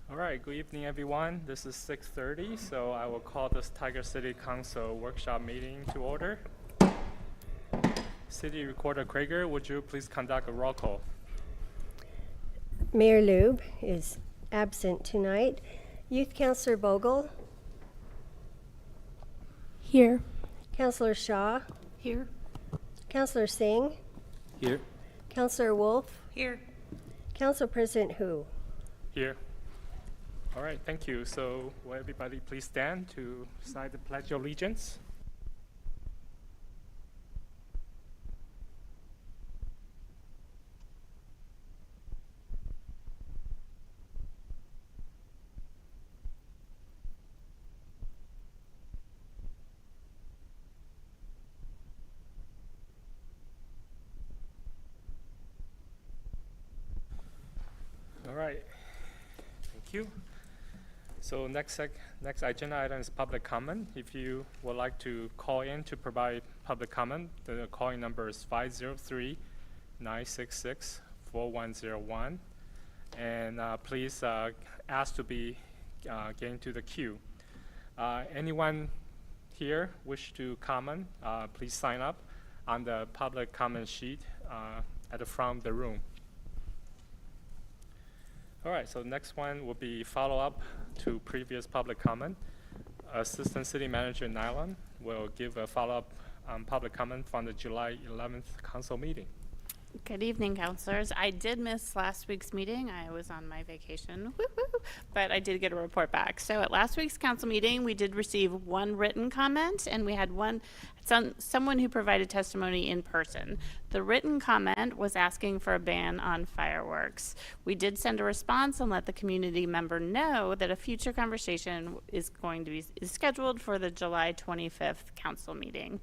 All right, good evening, everyone. This is 6:30, so I will call this Tiger City Council workshop meeting to order. City Recorder Krager, would you please conduct a roll call? Mayor Lube is absent tonight. Youth Councilor Bogle, Here. Councilor Shaw, Here. Councilor Singh, Here. Councilor Wolf, Here. Council President Hu. Here. All right, thank you. So will everybody please stand to recite the Pledge of Allegiance? All right, thank you. So next agenda item is public comment. If you would like to call in to provide public comment, the calling number is 503-966-4101. And please ask to be getting to the queue. Anyone here wish to comment, please sign up on the public comment sheet at the front of the room. All right, so next one will be follow-up to previous public comment. Assistant City Manager Nylan will give a follow-up public comment from the July 11th council meeting. Good evening, councilors. I did miss last week's meeting. I was on my vacation, but I did get a report back. So at last week's council meeting, we did receive one written comment, and we had someone who provided testimony in person. The written comment was asking for a ban on fireworks. We did send a response and let the community member know that a future conversation is scheduled for the July 25th council meeting.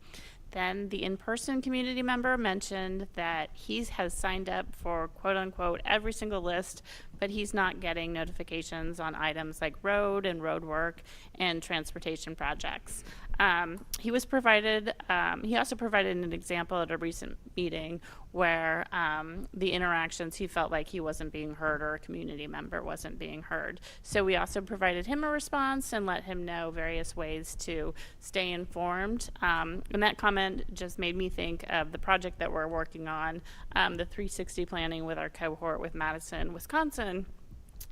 Then the in-person community member mentioned that he has signed up for quote unquote every single list, but he's not getting notifications on items like road and road work and transportation projects. He also provided an example at a recent meeting where the interactions, he felt like he wasn't being heard or a community member wasn't being heard. So we also provided him a response and let him know various ways to stay informed. And that comment just made me think of the project that we're working on, the 360 planning with our cohort with Madison, Wisconsin.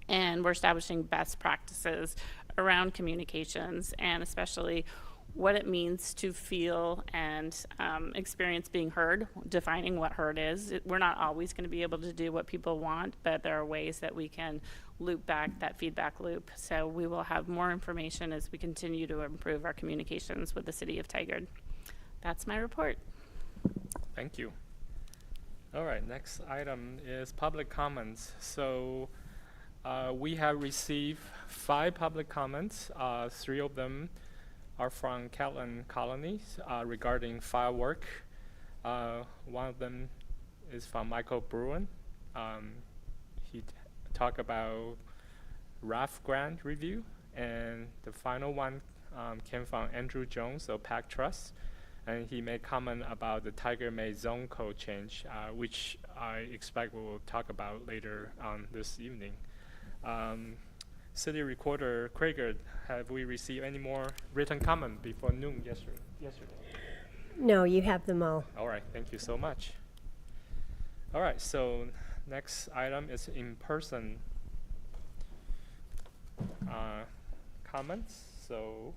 And we're establishing best practices around communications and especially what it means to feel and experience being heard, defining what heard is. We're not always going to be able to do what people want, but there are ways that we can loop back that feedback loop. So we will have more information as we continue to improve our communications with the city of Tigard. That's my report. Thank you. All right, next item is public comments. So we have received 5 public comments. 3 of them are from Catlin Colonies regarding firework. One of them is from Michael Bruin. He talked about RAF grant review, and the final one came from Andrew Jones of Pac Trust, and he made comment about the Tiger May zone code change, which I expect we will talk about later on this evening. City Recorder Krager, have we received any more written comment before noon yesterday? No, you have them all. All right, thank you so much. All right, so next item is in-person comments. So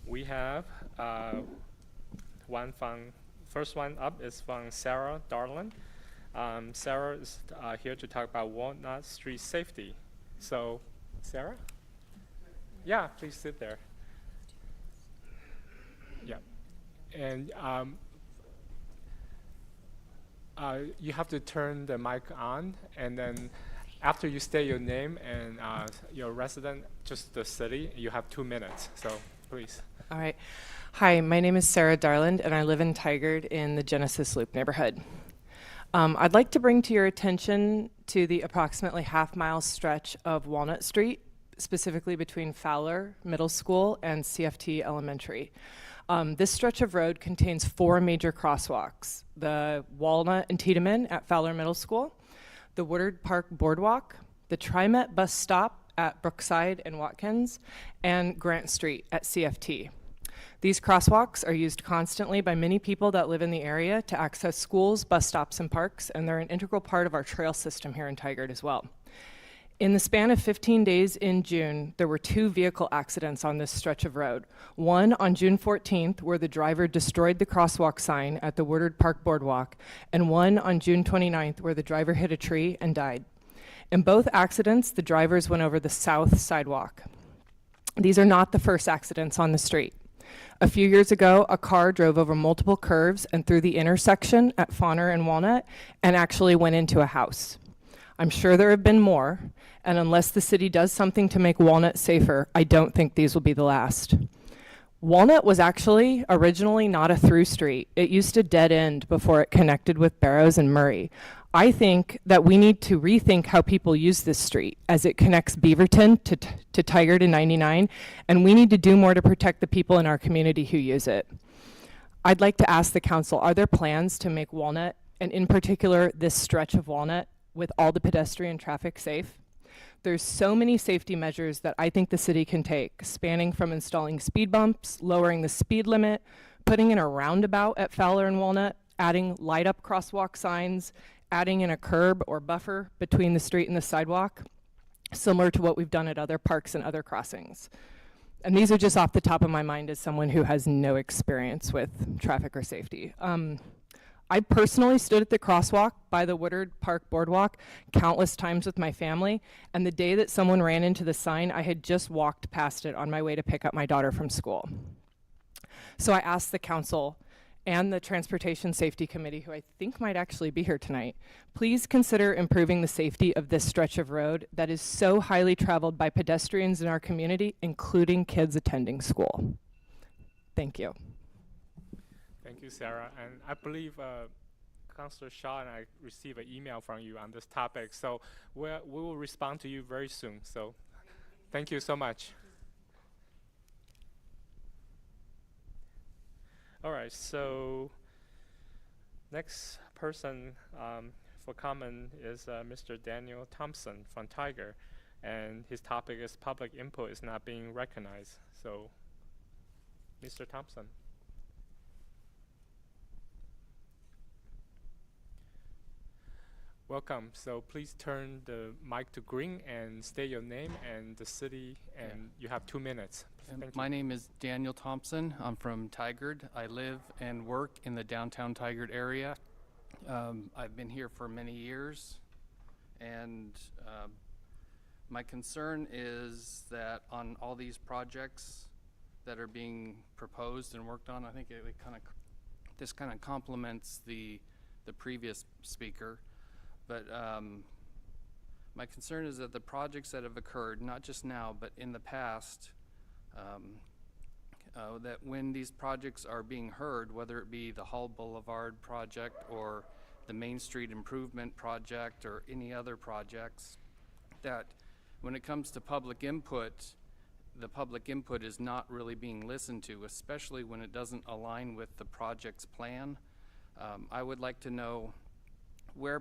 we have first one up is from Sarah Darland. Sarah is here to talk about Walnut Street safety. So, Sarah? Yeah, please sit there. Yeah. And you have to turn the mic on, and then after you state your name and your resident, just the city, you have 2 minutes. So, please. All right. Hi, my name is Sarah Darland, and I live in Tigard in the Genesis Loop neighborhood. I'd like to bring to your attention to the approximately half-mile stretch of Walnut Street, specifically between Fowler Middle School and CFT Elementary. This stretch of road contains 4 major crosswalks: the Walnut and Tiedemann at Fowler Middle School, the Woodard Park Boardwalk, the TriMet bus stop at Brookside and Watkins, and Grant Street at CFT. These crosswalks are used constantly by many people that live in the area to access schools, bus stops, and parks, and they're an integral part of our trail system here in Tigard as well. In the span of 15 days in June, there were 2 vehicle accidents on this stretch of road. One on June 14th, where the driver destroyed the crosswalk sign at the Woodard Park Boardwalk, and one on June 29th, where the driver hit a tree and died. In both accidents, the drivers went over the south sidewalk. These are not the first accidents on the street. A few years ago, a car drove over multiple curves and through the intersection at Fauner and Walnut and actually went into a house. I'm sure there have been more, and unless the city does something to make Walnut safer, I don't think these will be the last. Walnut was actually originally not a through street. It used to dead end before it connected with Barrows and Murray. I think that we need to rethink how people use this street as it connects Beaverton to Tigard and 99, and we need to do more to protect the people in our community who use it. I'd like to ask the council, are there plans to make Walnut, and in particular this stretch of Walnut, with all the pedestrian traffic safe? There's so many safety measures that I think the city can take, spanning from installing speed bumps, lowering the speed limit, putting in a roundabout at Fowler and Walnut, adding light up crosswalk signs, adding in a curb or buffer between the street and the sidewalk, similar to what we've done at other parks and other crossings. And these are just off the top of my mind as someone who has no experience with traffic or safety. I personally stood at the crosswalk by the Woodard Park Boardwalk countless times with my family, and the day that someone ran into the sign, I had just walked past it on my way to pick up my daughter from school. So I asked the council and the Transportation Safety Committee, who I think might actually be here tonight, please consider improving the safety of this stretch of road that is so highly traveled by pedestrians in our community, including kids attending school. Thank you. Thank you, Sarah. And I believe Councillor Shaw and I received an email from you on this topic, so we will respond to you very soon. So thank you so much. All right, so next person for comment is Mr. Daniel Thompson from Tiger, and his topic is public input is not being recognized. So, Mr. Thompson. Welcome. So please turn the mic to green and state your name and the city, and you have 2 minutes. Thank My you. name is Daniel Thompson. I'm from Tigard. I live and work in the downtown Tigard area. I've been here for many years, and my concern is that on all these projects that are being proposed and worked on, I think this kind of complements the previous speaker. But my concern is that the projects that have occurred, not just now, but in the past, that when these projects are being heard, whether it be the Hull Boulevard project or the Main Street Improvement project or any other projects, that when it comes to public input, the public input is not really being listened to, especially when it doesn't align with the project's plan. I would like to know where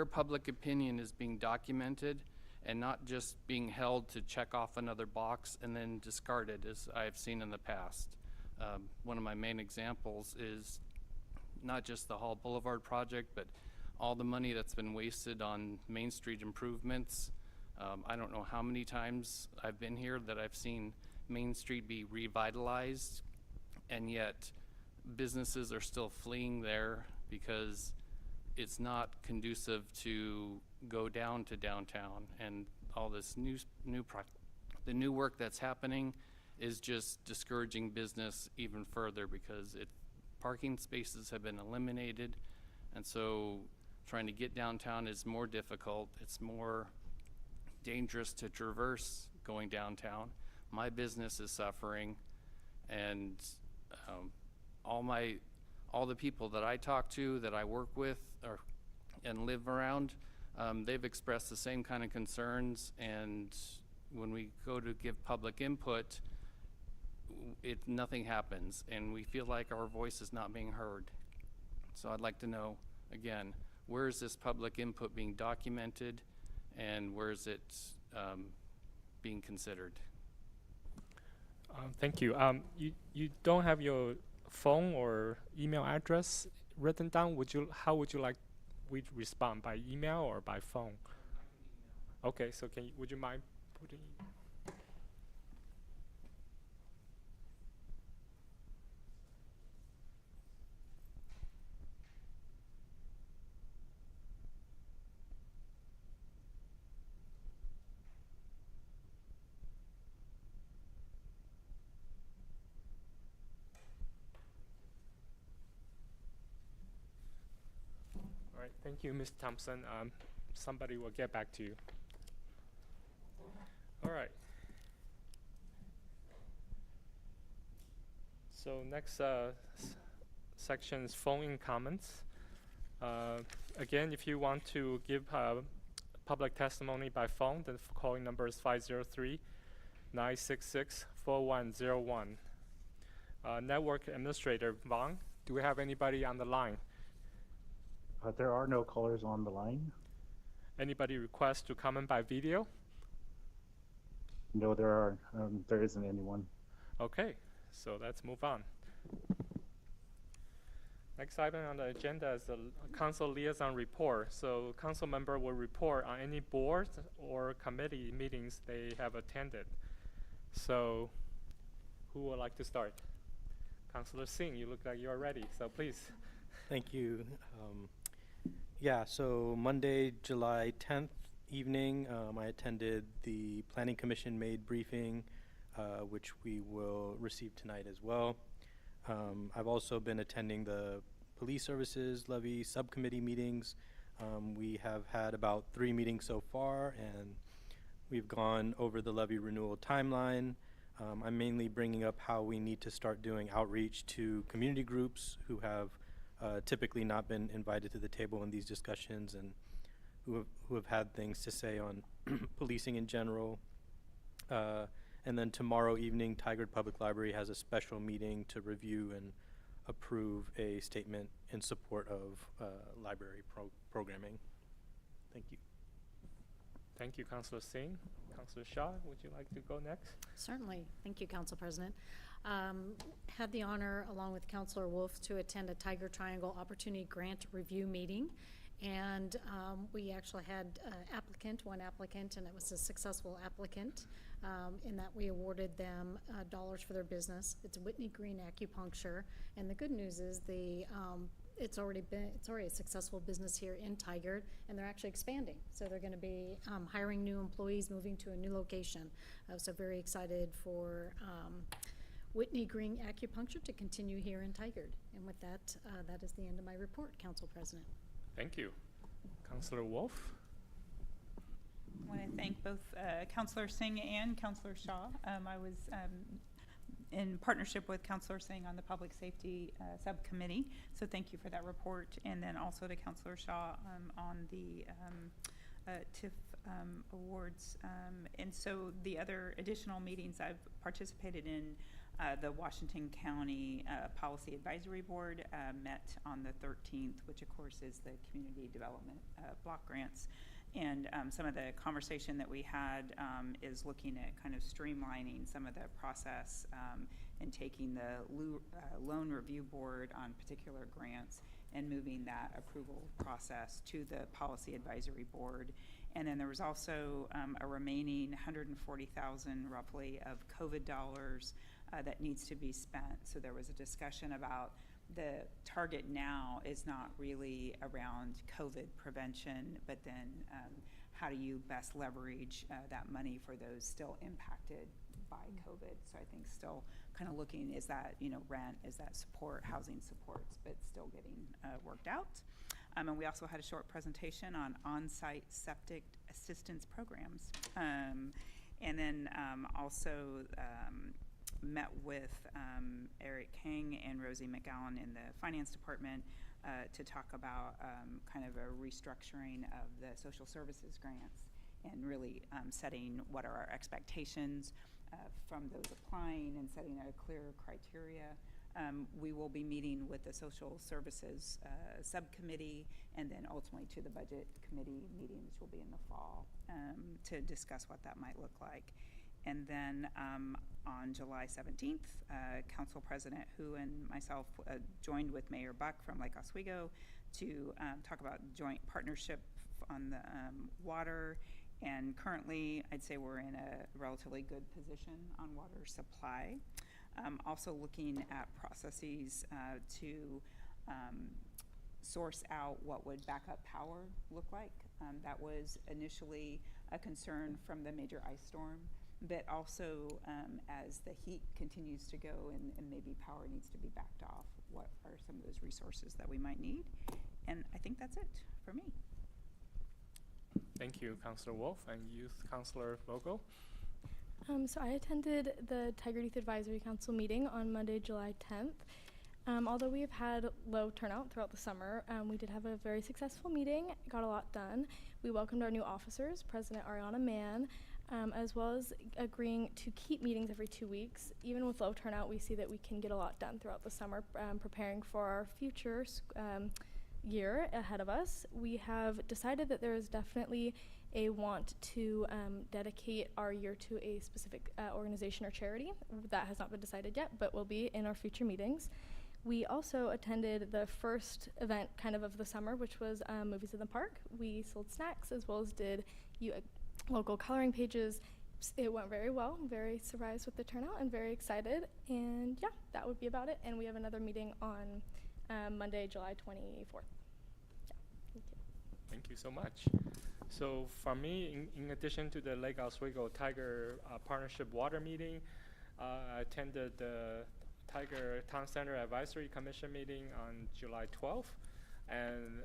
public opinion is being documented and not just being held to check off another box and then discarded, as I've seen in the past. One of my main examples is not just the Hull Boulevard project, but all the money that's been wasted on Main Street improvements. I don't know how many times I've been here that I've seen Main Street be revitalized, and yet businesses are still fleeing there because it's not conducive to go down to downtown, and all this the new work that's happening is just discouraging business even further because parking spaces have been eliminated, and so trying to get downtown is more difficult. It's more dangerous to traverse going downtown. My business is suffering, and all the people that I talk to, that I work with, and live around, they've expressed the same kind of concerns, and when we go to give public input, nothing happens, and we feel like our voice is not being heard. So I'd like to know, again, where is this public input being documented, and where is it being considered? Thank you. You don't have your phone or email address written down. How would you like we respond, by email or by phone? Okay, so would you mind putting? All right, thank you, Ms. Thompson. Somebody will get back to you. All right. So next section is phone-in comments. Again, if you want to give public testimony by phone, the calling number is 503-966-4101. Network Administrator Vaughn, do we have anybody on the line? There are no callers on the line. Anybody request to comment by video? No, there isn't anyone. Okay, so let's move on. Next item on the agenda is the council liaison report. So council member will report on any board or committee meetings they have attended. So who would like to start? Councilor Singh, you look like you're ready, so please. Thank you. Yeah, so Monday, July 10th evening, I attended the Planning Commission made briefing, which we will receive tonight as well. I've also been attending the police services levy subcommittee meetings. We have had about 3 meetings so far, and we've gone over the levy renewal timeline. I'm mainly bringing up how we need to start doing outreach to community groups who have typically not been invited to the table in these discussions, and who have had things to say on policing in general. And then tomorrow evening, Tigard Public Library has a special meeting to review and approve a statement in support of library programming. Thank you. Thank you, Councilor Singh. Councilor Shaw, would you like to go next? Certainly. Thank you, Council President. Had the honor, along with Councilor Wolf, to attend a Tiger Triangle Opportunity Grant Review meeting. And we actually had one applicant, and it was a successful applicant in that we awarded them dollars for their business. It's Whitney Green Acupuncture. And the good news is it's already a successful business here in Tigard, and they're actually expanding. So they're going to be hiring new employees, moving to a new location. So very excited for Whitney Green Acupuncture to continue here in Tigard. And with that, that is the end of my report, Council President. Thank you. Councilor Wolf? I want to thank both Councilor Singh and Councilor Shaw. I was in partnership with Councilor Singh on the Public Safety Subcommittee, so thank you for that report. And then also to Councilor Shaw on the TIF awards. And so the other additional meetings I've participated in, the Washington County Policy Advisory Board met on the 13th, which of course is the community development block grants. And some of the conversation that we had is looking at kind of streamlining some of the process and taking the loan review board on particular grants and moving that approval process to the policy advisory board. And then there was also a remaining $140,000 roughly of COVID dollars that needs to be spent. So there was a discussion about the target now is not really around COVID prevention, but then how do you best leverage that money for those still impacted by COVID? So I think still kind of looking, is that, rent, is that support, housing supports, but still getting worked out. And we also had a short presentation on on-site septic assistance programs. And then also met with Eric King and Rosie McGowan in the finance department to talk about kind of a restructuring of the social services grants and really setting what are our expectations from those applying and setting a clear criteria we will be meeting with the Social Services Subcommittee, and then ultimately to the Budget Committee meeting, which will be in the fall, to discuss what that might look like. And then on July 17th, Council President Hu and myself joined with Mayor Buck from Lake Oswego to talk about joint partnership on the water. And currently, I'd say we're in a relatively good position on water supply. Also looking at processes to source out what would backup power look like. That was initially a concern from the major ice storm, but also as the heat continues to go and maybe power needs to be backed off, what are some of those resources that we might need? And I think that's it for me. Thank you, Councilor Wolf, and Youth Councilor Vogel. So I attended the Tigard Youth Advisory Council meeting on Monday, July 10th. Although we have had low turnout throughout the summer, we did have a very successful meeting, got a lot done. We welcomed our new officers, President Ariana Mann, as well as agreeing to keep meetings every 2 weeks. Even with low turnout, we see that we can get a lot done throughout the summer, preparing for our future year ahead of us. We have decided that there is definitely a want to dedicate our year to a specific organization or charity. That has not been decided yet, but will be in our future meetings. We also attended the first event kind of the summer, which was Movies in the Park. We sold snacks as well as did local coloring pages. It went very well. I'm very surprised with the turnout and very excited. And yeah, that would be about it. And we have another meeting on Monday, July 24th. Yeah, thank you. Thank you so much. So for me, in addition to the Lake Oswego Tiger Partnership Water meeting, I attended the Tiger Town Center Advisory Commission meeting on July 12th, and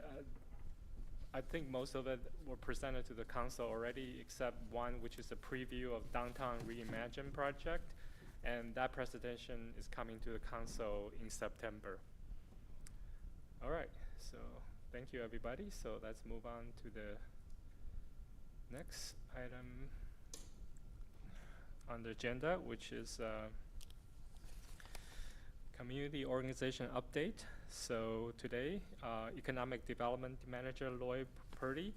I think most of it were presented to the council already, except one, which is a preview of Downtown Reimagine project, and that presentation is coming to the council in September. All right, so thank you, everybody. So let's move on to the next item on the agenda, which is community organization update. So today, Economic Development Manager Lloyd Purdy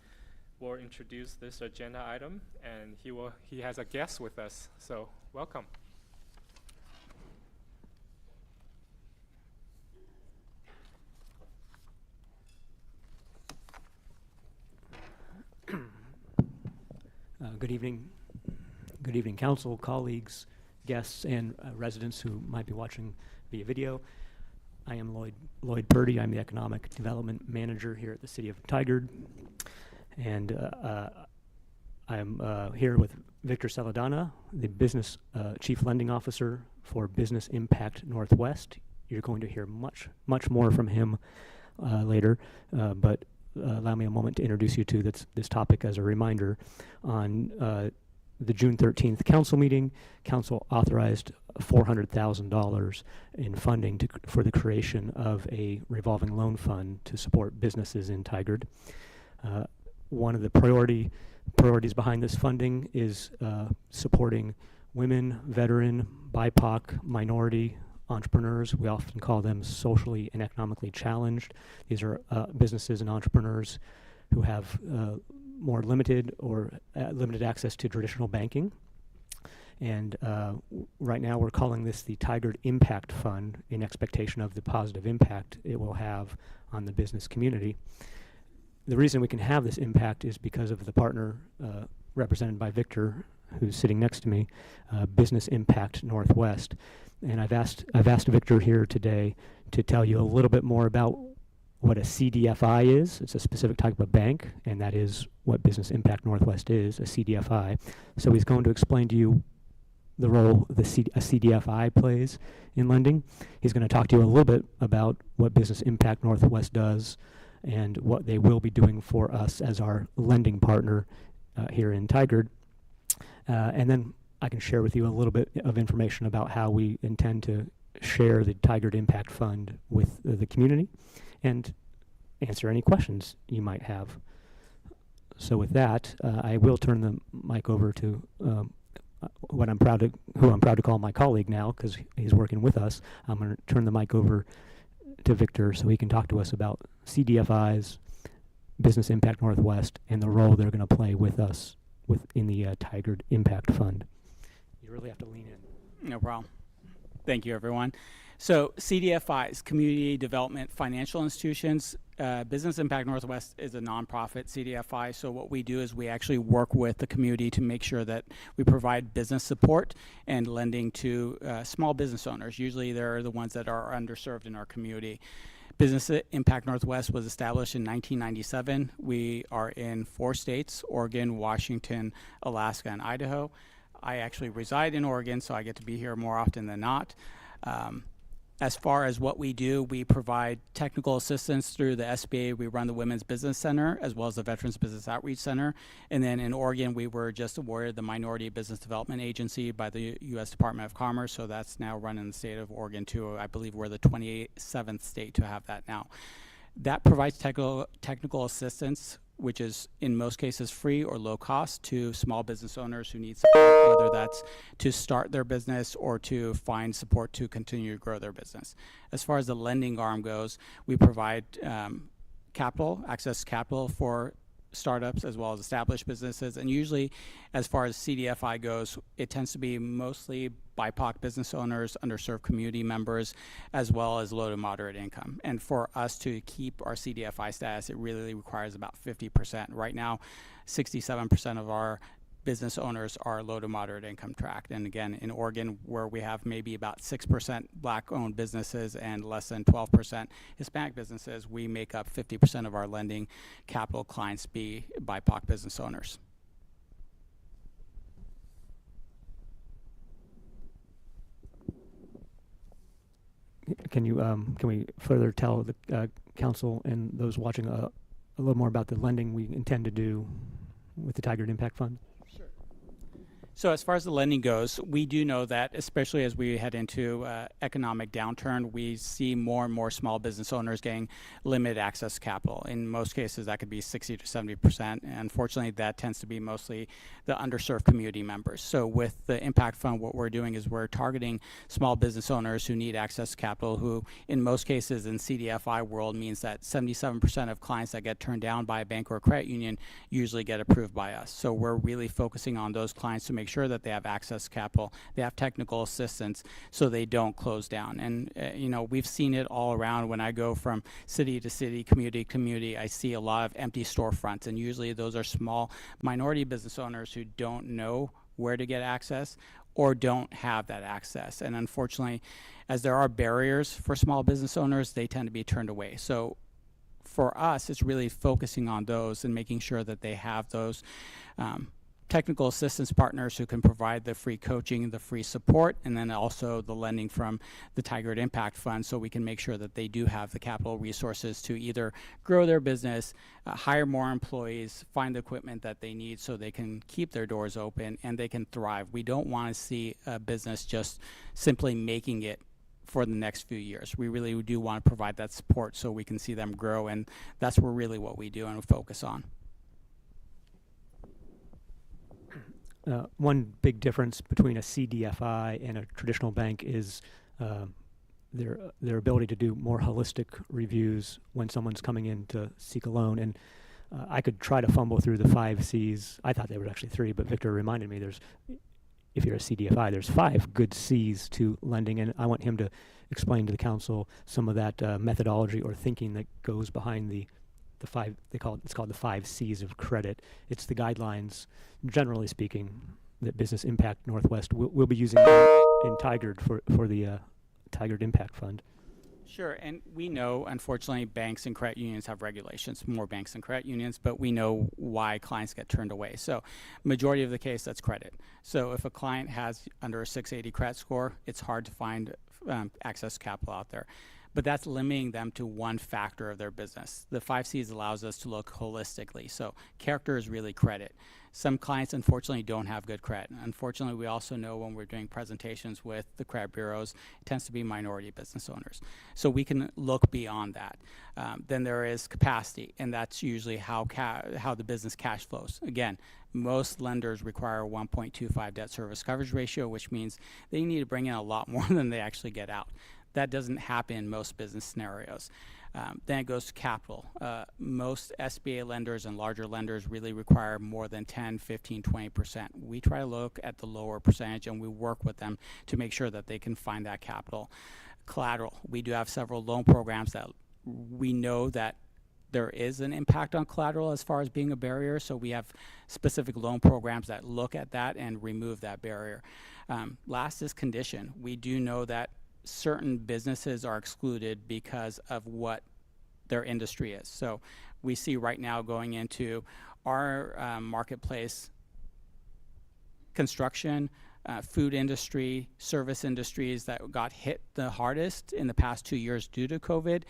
will introduce this agenda item, and he has a guest with us. So welcome. Good evening. Good evening, council, colleagues, guests, and residents who might be watching via video. I am Lloyd Purdy. I'm the Economic Development Manager here at the City of Tigard. And I'm here with Victor Saladana, the Business Chief Lending Officer for Business Impact Northwest. You're going to hear much more from him later, but allow me a moment to introduce you to this topic as a reminder. On the June 13th council meeting, council authorized $400,000 in funding for the creation of a revolving loan fund to support businesses in Tigard. One of the priorities behind this funding is supporting women, veteran, BIPOC, minority entrepreneurs. We often call them socially and economically challenged. These are businesses and entrepreneurs who have more limited or limited access to traditional banking. And right now we're calling this the Tigard Impact Fund in expectation of the positive impact it will have on the business community. The reason we can have this impact is because of the partner represented by Victor, who's sitting next to me, Business Impact Northwest. And I've asked Victor here today to tell you a little bit more about what a CDFI is. It's a specific type of bank, and that is what Business Impact Northwest is, a CDFI. So he's going to explain to you the role a CDFI plays in lending. He's going to talk to you a little bit about what Business Impact Northwest does and what they will be doing for us as our lending partner here in Tigard. And then I can share with you a little bit of information about how we intend to share the Tigard Impact Fund with the community and answer any questions you might have. So with that, I will turn the mic over to who I'm proud to call my colleague now because he's working with us. I'm going to turn the mic over to Victor so he can talk to us about CDFIs, Business Impact Northwest, and the role they're going to play with us in the Tigard Impact Fund. You really have to lean in. No problem. Thank you, everyone. So CDFIs, Community Development Financial Institutions. Business Impact Northwest is a nonprofit CDFI. So what we do is we actually work with the community to make sure that we provide business support and lending to small business owners. Usually they're the ones that are underserved in our community. Business Impact Northwest was established in 1997. We are in 4 states, Oregon, Washington, Alaska, and Idaho. I actually reside in Oregon, so I get to be here more often than not. As far as what we do, we provide technical assistance through the SBA. We run the Women's Business Center as well as the Veterans Business Outreach Center. And then in Oregon, we were just awarded the Minority Business Development Agency by the U.S. Department of Commerce. So that's now run in the state of Oregon too. I believe we're the 27th state to have that now. That provides technical assistance, which is in most cases free or low cost to small business owners who need support, whether that's to start their business or to find support to continue to grow their business. As far as the lending arm goes, we provide access to capital for startups as well as established businesses. And usually, as far as CDFI goes, it tends to be mostly BIPOC business owners, underserved community members, as well as low to moderate income. And for us to keep our CDFI status, it really requires about 50%. Right now, 67% of our business owners are low to moderate income tracked. And again, in Oregon, where we have maybe about 6% Black-owned businesses and less than 12% Hispanic businesses, we make up 50% of our lending capital clients be BIPOC business owners. Can we further tell the council and those watching a little more about the lending we intend to do with the Tigard Impact Fund? So as far as the lending goes, we do know that, especially as we head into economic downturn, we see more and more small business owners getting limited access to capital. In most cases, that could be 60 to 70%. And unfortunately, that tends to be mostly the underserved community members. So with the Impact Fund, what we're doing is we're targeting small business owners who need access to capital, who in most cases in CDFI world means that 77% of clients that get turned down by a bank or a credit union usually get approved by us. So we're really focusing on those clients to make sure that they have access to capital, they have technical assistance, so they don't close down. And we've seen it all around. When I go from city to city, community to community, I see a lot of empty storefronts, and usually those are small minority business owners who don't know where to get access or don't have that access. And unfortunately, as there are barriers for small business owners, they tend to be turned away. So for us, it's really focusing on those and making sure that they have those technical assistance partners who can provide the free coaching, the free support, and then also the lending from the Tigard Impact Fund, so we can make sure that they do have the capital resources to either grow their business, hire more employees, find the equipment that they need so they can keep their doors open and they can thrive. We don't want to see a business just simply making it for the next few years. We really do want to provide that support so we can see them grow, and that's really what we do and focus on. One big difference between a CDFI and a traditional bank is their ability to do more holistic reviews when someone's coming in to seek a loan. And I could try to fumble through the 5 C's. I thought there were actually 3, but Victor reminded me if you're a CDFI, there's 5 good C's to lending. And I want him to explain to the council some of that methodology or thinking that goes behind the 5, it's called the 5 C's of credit. It's the guidelines, generally speaking, that Business Impact Northwest will be using in Tigard for the Tigard Impact Fund. Sure, and we know, unfortunately, banks and credit unions have regulations, more banks and credit unions, but we know why clients get turned away. So majority of the case, that's credit. So if a client has under a 680 credit score, it's hard to find access to capital out there. but that's limiting them to one factor of their business. The 5 Cs allows us to look holistically. So character is really credit. Some clients, unfortunately, don't have good credit. Unfortunately, we also know when we're doing presentations with the credit bureaus, it tends to be minority business owners. So we can look beyond that. Then there is capacity, and that's usually how the business cash flows. Again, most lenders require a 1.25 debt service coverage ratio, which means they need to bring in a lot more than they actually get out. That doesn't happen in most business scenarios. Then it goes to capital. Most SBA lenders and larger lenders really require more than 10, 15, 20%. We try to look at the lower percentage, and we work with them to make sure that they can find that capital. Collateral. We do have several loan programs that we know that there is an impact on collateral as far as being a barrier, so we have specific loan programs that look at that and remove that barrier. Last is condition. We do know that certain businesses are excluded because of what their industry is. So we see right now going into our marketplace, construction, food industry, service industries that got hit the hardest in the past 2 years due to COVID.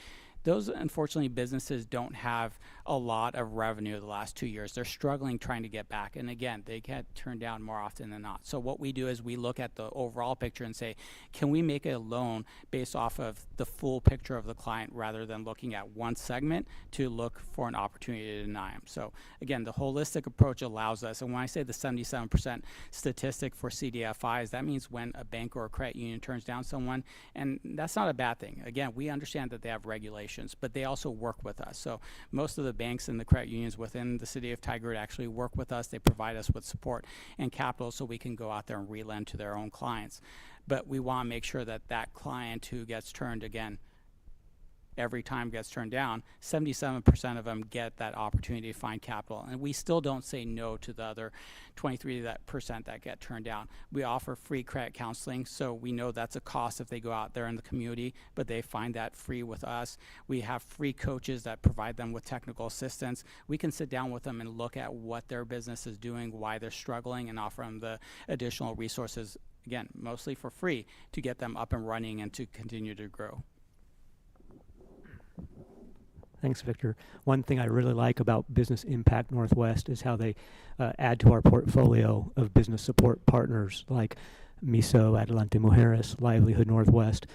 Those, unfortunately, businesses don't have a lot of revenue the last 2 years. They're struggling trying to get back. And again, they get turned down more often than not. So what we do is we look at the overall picture and say, can we make a loan based off of the full picture of the client rather than looking at one segment to look for an opportunity to deny them? So again, the holistic approach allows us, and when I say the 77% statistic for CDFIs, that means when a bank or a credit union turns down someone, and that's not a bad thing. Again, we understand that they have regulations, but they also work with us. So most of the banks and the credit unions within the city of Tigard actually work with us. They provide us with support and capital so we can go out there and relend to their own clients. But we want to make sure that that client who gets turned, again, every time gets turned down, 77% of them get that opportunity to find capital. And we still don't say no to the other 23% that get turned down. We offer free credit counseling, so we know that's a cost if they go out there in the community, but they find that free with us. We have free coaches that provide them with technical assistance. We can sit down with them and look at what their business is doing, why they're struggling, and offer them the additional resources, again, mostly for free, to get them up and running and to continue to grow. Thanks, Victor. One thing I really like about Business Impact Northwest is how they add to our portfolio of business support partners like MISO, Adelante Mujeres, Livelihood Northwest.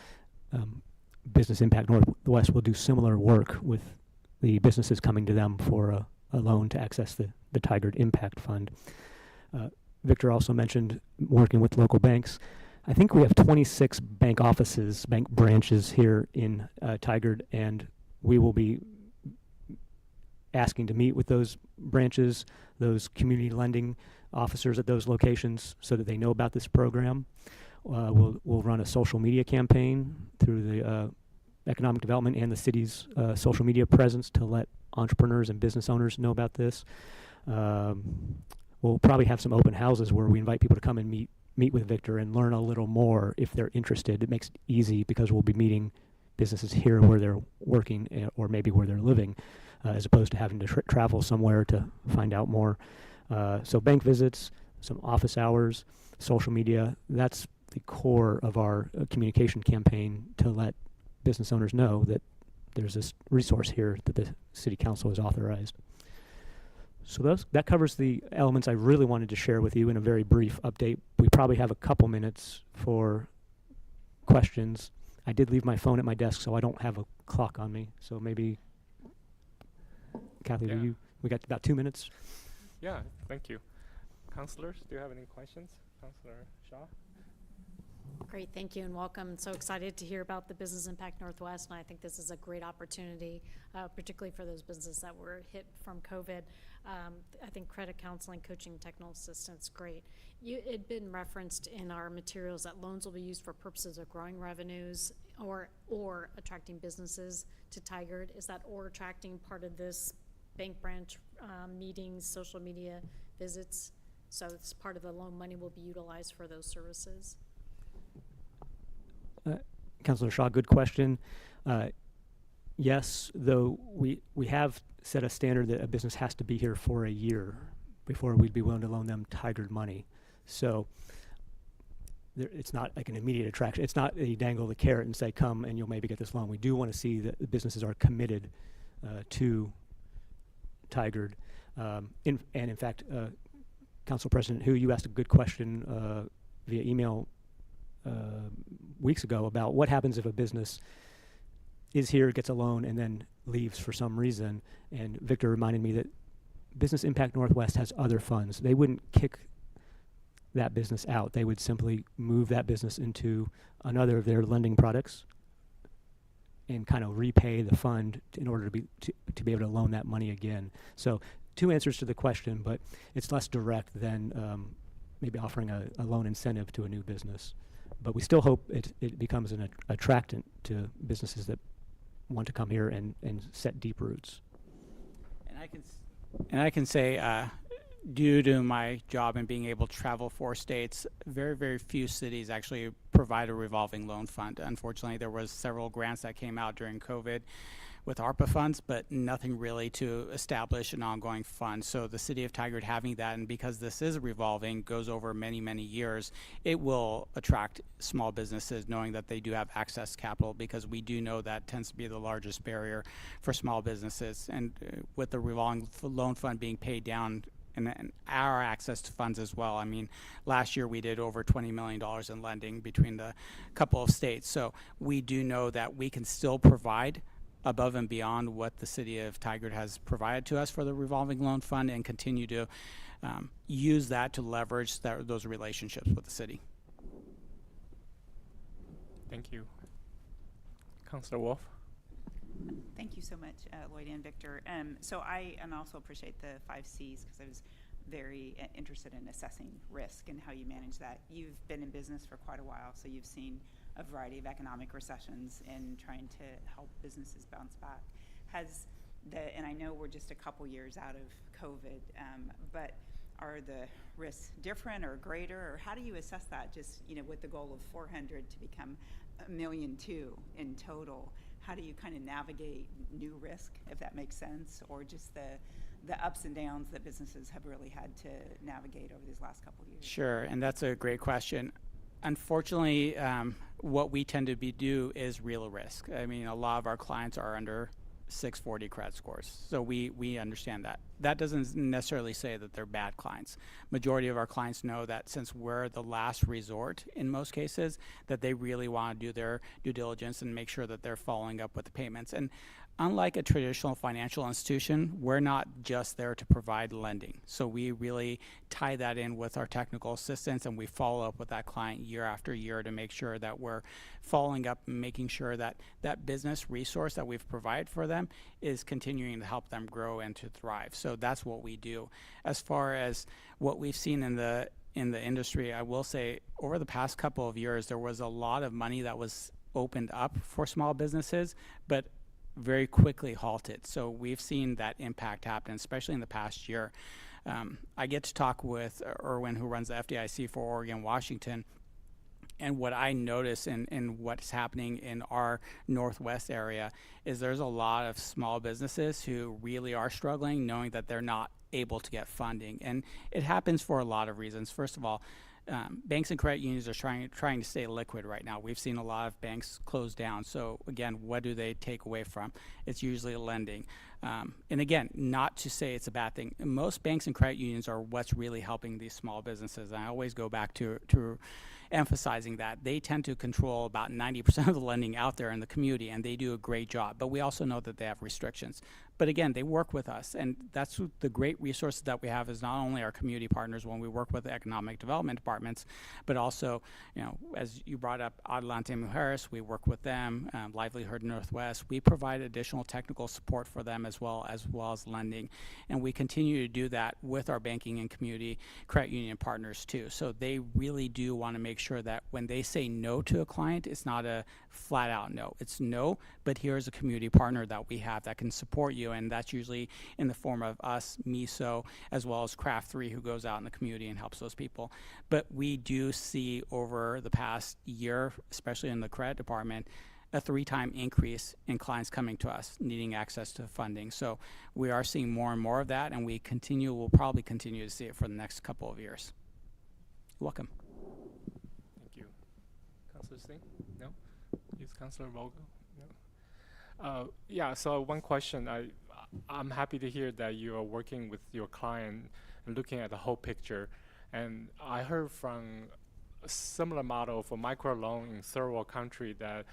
Business Impact Northwest will do similar work with the businesses coming to them for a loan to access the Tigard Impact Fund. Victor also mentioned working with local banks. I think we have 26 bank offices, bank branches here in Tigard, and we will be asking to meet with those branches, those community lending officers at those locations so that they know about this program. We'll run a social media campaign through the economic development and the city's social media presence to let entrepreneurs and business owners know about this. We'll probably have some open houses where we invite people to come and meet with Victor and learn a little more if they're interested. It makes it easy because we'll be meeting businesses here where they're working or maybe where they're living, as opposed to having to travel somewhere to find out more. So bank visits, some office hours, social media, that's the core of our communication campaign to let business owners know that there's this resource here that the City Council has authorized. So that covers the elements I really wanted to share with you in a very brief update. We probably have a couple minutes for questions. I did leave my phone at my desk, so I don't have a clock on me. So maybe, Kathy, Yeah. we got about 2 minutes. Yeah, thank you. Councilors, do you have any questions? Councilor Shaw? Great, thank you and welcome. So excited to hear about the Business Impact Northwest, and I think this is a great opportunity, particularly for those businesses that were hit from COVID. I think credit counseling, coaching, technical assistance, great. It had been referenced in our materials that loans will be used for purposes of growing revenues or attracting businesses to Tigard. Is that or attracting part of this bank branch meetings, social media visits? So it's part of the loan money will be utilized for those services. Councilor Shaw, good question. Yes, though we have set a standard that a business has to be here for a year before we'd be willing to loan them Tigard money. So it's not like an immediate attraction. It's not a dangle the carrot and say, come and you'll maybe get this loan. We do want to see that the businesses are committed to Tigard. In fact, Council President Hu, you asked a good question via email weeks ago about what happens if a business is here, gets a loan, and then leaves for some reason. And Victor reminded me that Business Impact Northwest has other funds. They wouldn't kick that business out. They would simply move that business into another of their lending products and kind of repay the fund in order to be able to loan that money again. So 2 answers to the question, but it's less direct than maybe offering a loan incentive to a new business. But we still hope it becomes an attractant to businesses that want to come here and set deep roots. And I can say, due to my job and being able to travel 4 states, very, very few cities actually provide a revolving loan fund. Unfortunately, there was several grants that came out during COVID with ARPA funds, but nothing really to establish an ongoing fund. So the city of Tigard having that, and because this is revolving, goes over many, many years, it will attract small businesses knowing that they do have access to capital, because we do know that tends to be the largest barrier for small businesses. And with the revolving loan fund being paid down, and our access to funds as well. I mean, last year we did over $20 million in lending between the couple of states. So we do know that we can still provide above and beyond what the city of Tigard has provided to us for the revolving loan fund, and continue to use that to leverage those relationships with the city. Thank you. Councilor Wolf. Thank you so much, Lloyd and Victor. So I also appreciate the 5 C's, because I was very interested in assessing risk and how you manage that. You've been in business for quite a while, so you've seen a variety of economic recessions and trying to help businesses bounce back. And I know we're just a couple years out of COVID, but are the risks different or greater, or how do you assess that? Just, with the goal of 400 to become 1.2 million in total, how do you kind of navigate new risk, if that makes sense, or just the ups and downs that businesses have really had to navigate over these last couple of years? Sure, and that's a great question. Unfortunately, what we tend to do is real risk. I mean, a lot of our clients are under 640 credit scores, so we understand that. That doesn't necessarily say that they're bad clients. Majority of our clients know that since we're the last resort in most cases, that they really want to do their due diligence and make sure that they're following up with the payments. And unlike a traditional financial institution, we're not just there to provide lending. So we really tie that in with our technical assistance, and we follow up with that client year after year to make sure that we're following up and making sure that that business resource that we've provided for them is continuing to help them grow and to thrive. So that's what we do. As far as what we've seen in the industry, I will say over the past couple of years, there was a lot of money that was opened up for small businesses, but very quickly halted. So we've seen that impact happen, especially in the past year. I get to talk with Erwin, who runs the FDIC for Oregon, Washington, and what I notice in what's happening in our Northwest area is there's a lot of small businesses who really are struggling, knowing that they're not able to get funding. And it happens for a lot of reasons. First of all, banks and credit unions are trying to stay liquid right now. We've seen a lot of banks close down. So again, what do they take away from? It's usually lending. And again, not to say it's a bad thing. Most banks and credit unions are what's really helping these small businesses. And I always go back to emphasizing that they tend to control about 90% of the lending out there in the community, and they do a great job. But we also know that they have restrictions. But again, they work with us, and that's the great resources that we have is not only our community partners when we work with the economic development departments, but also, as you brought up, Adelante Mujeres, we work with them, Livelihood Northwest. We provide additional technical support for them as well as lending, and we continue to do that with our banking and community credit union partners too. So they really do want to make sure that when they say no to a client, it's not a flat out no. It's no, but here's a community partner that we have that can support you, and that's usually in the form of us, MISO, as well as Craft 3, who goes out in the community and helps those people. But we do see over the past year, especially in the credit department, a 3-time increase in clients coming to us needing access to funding. So we are seeing more and more of that, and we'll probably continue to see it for the next couple of years. You're welcome. Thank you. Singh? No? Is Councillor Vogel? No? Yeah, so one question. I'm happy to hear that you are working with your client and looking at the whole picture. And I heard from a similar model for microloan in third world country that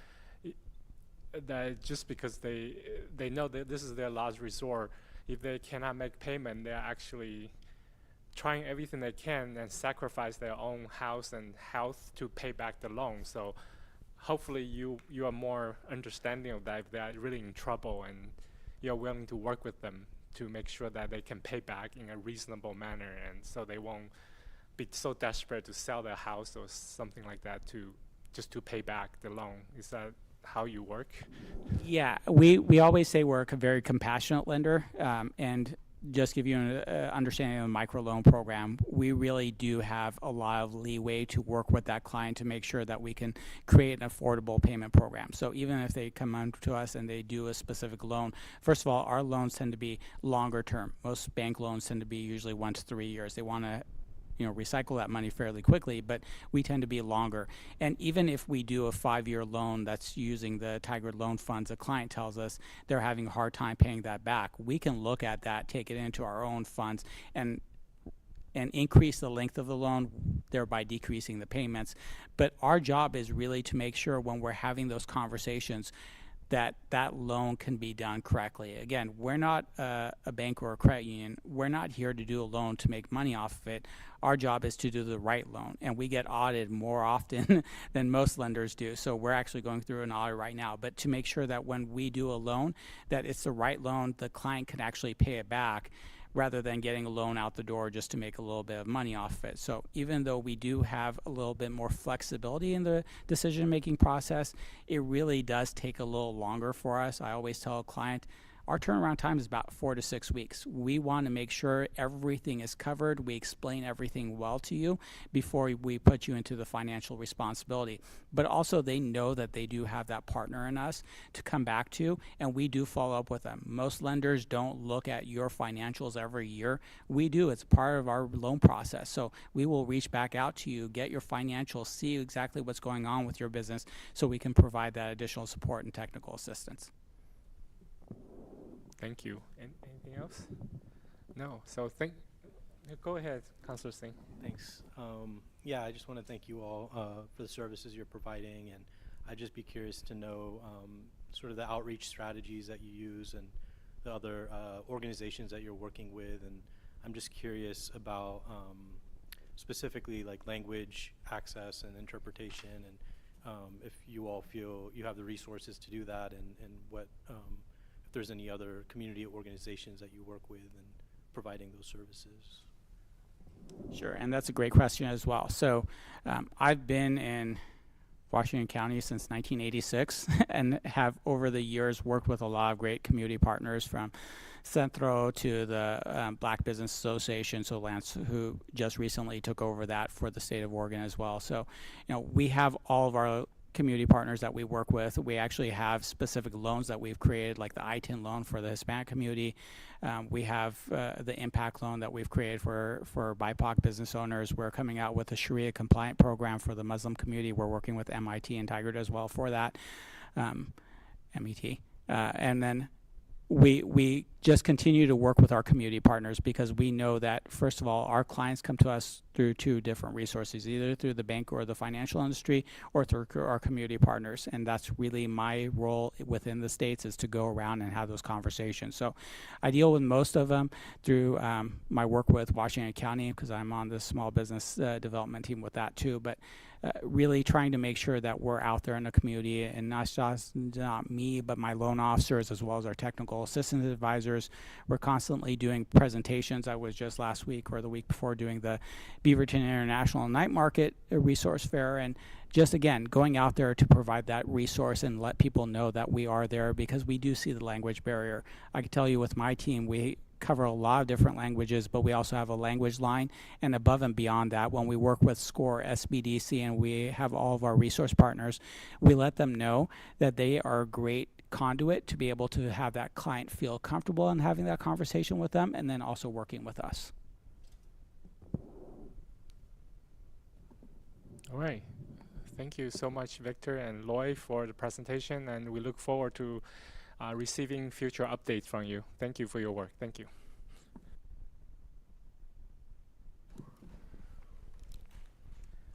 that just because they know that this is their last resort, if they cannot make payment, they're actually trying everything they can and sacrifice their own house and health to pay back the loan. So hopefully you are more understanding of that if they're really in trouble, and you're willing to work with them to make sure that they can pay back in a reasonable manner, and so they won't be so desperate to sell their house or something like that to just to pay back the loan. Is that how you work? Yeah, we always say we're a very compassionate lender, and just give you an understanding of the microloan program, we really do have a lot of leeway to work with that client to make sure that we can create an affordable payment program. So even if they come on to us and they do a specific loan, first of all, our loans tend to be longer term. Most bank loans tend to be usually 1 to 3 years. They want to recycle that money fairly quickly, but we tend to be longer. And even if we do a 5-year loan that's using the Tiger Loan Funds, a client tells us they're having a hard time paying that back, we can look at that, take it into our own funds, and increase the length of the loan, thereby decreasing the payments. But our job is really to make sure when we're having those conversations that that loan can be done correctly. Again, we're not a bank or a credit union. We're not here to do a loan to make money off of it. Our job is to do the right loan, and we get audited more often than most lenders do. So we're actually going through an audit right now. But to make sure that when we do a loan, that it's the right loan, the client can actually pay it back, rather than getting a loan out the door just to make a little bit of money off of it. So even though we do have a little bit more flexibility in the decision-making process, it really does take a little longer for us. I always tell a client, our turnaround time is about 4 to 6 weeks. We want to make sure everything is covered. We explain everything well to you before we put you into the financial responsibility. But also they know that they do have that partner in us to come back to, and we do follow up with them. Most lenders don't look at your financials every year. We do. It's part of our loan process. So we will reach back out to you, get your financials, see exactly what's going on with your business so we can provide that additional support and technical assistance. Thank you. Anything else? No. So go ahead, Councillor Singh. Thanks. Yeah, I just want to thank you all for the services you're providing, and I'd just be curious to know sort of the outreach strategies that you use and the other organizations that you're working with, and I'm just curious about specifically like language access and interpretation, and if you all feel you have the resources to do that, and what if there's any other community organizations that you work with in providing those services. Sure, and that's a great question as well. So I've been in Washington County since 1986 and have over the years worked with a lot of great community partners, from Centro to the Black Business Association, so Lance, who just recently took over that for the state of Oregon as well. So, we have all of our community partners that we work with. We actually have specific loans that we've created, like the ITIN loan for the Hispanic community. We have the impact loan that we've created for BIPOC business owners. We're coming out with a Sharia compliant program for the Muslim community. We're working with MIT and Tigard as well for that, MET. And then we just continue to work with our community partners, because we know that, first of all, our clients come to us through 2 different resources, either through the bank or the financial industry, or through our community partners. And that's really my role within the states, is to go around and have those conversations. So I deal with most of them through my work with Washington County, because I'm on the small business development team with that too. But really trying to make sure that we're out there in the community, and not me, but my loan officers as well as our technical assistance advisors. We're constantly doing presentations. I was just last week or the week before doing the Beaverton International Night Market Resource Fair, and just again going out there to provide that resource and let people know that we are there, because we do see the language barrier. I can tell you with my team, we cover a lot of different languages, but we also have a language line, and above and beyond that, when we work with SCORE, SBDC, and we have all of our resource partners, we let them know that they are a great conduit to be able to have that client feel comfortable in having that conversation with them, and then also working with us. All right. Thank you so much, Victor and Loy, for the presentation, and we look forward to receiving future updates from you. Thank you for your work. Thank you.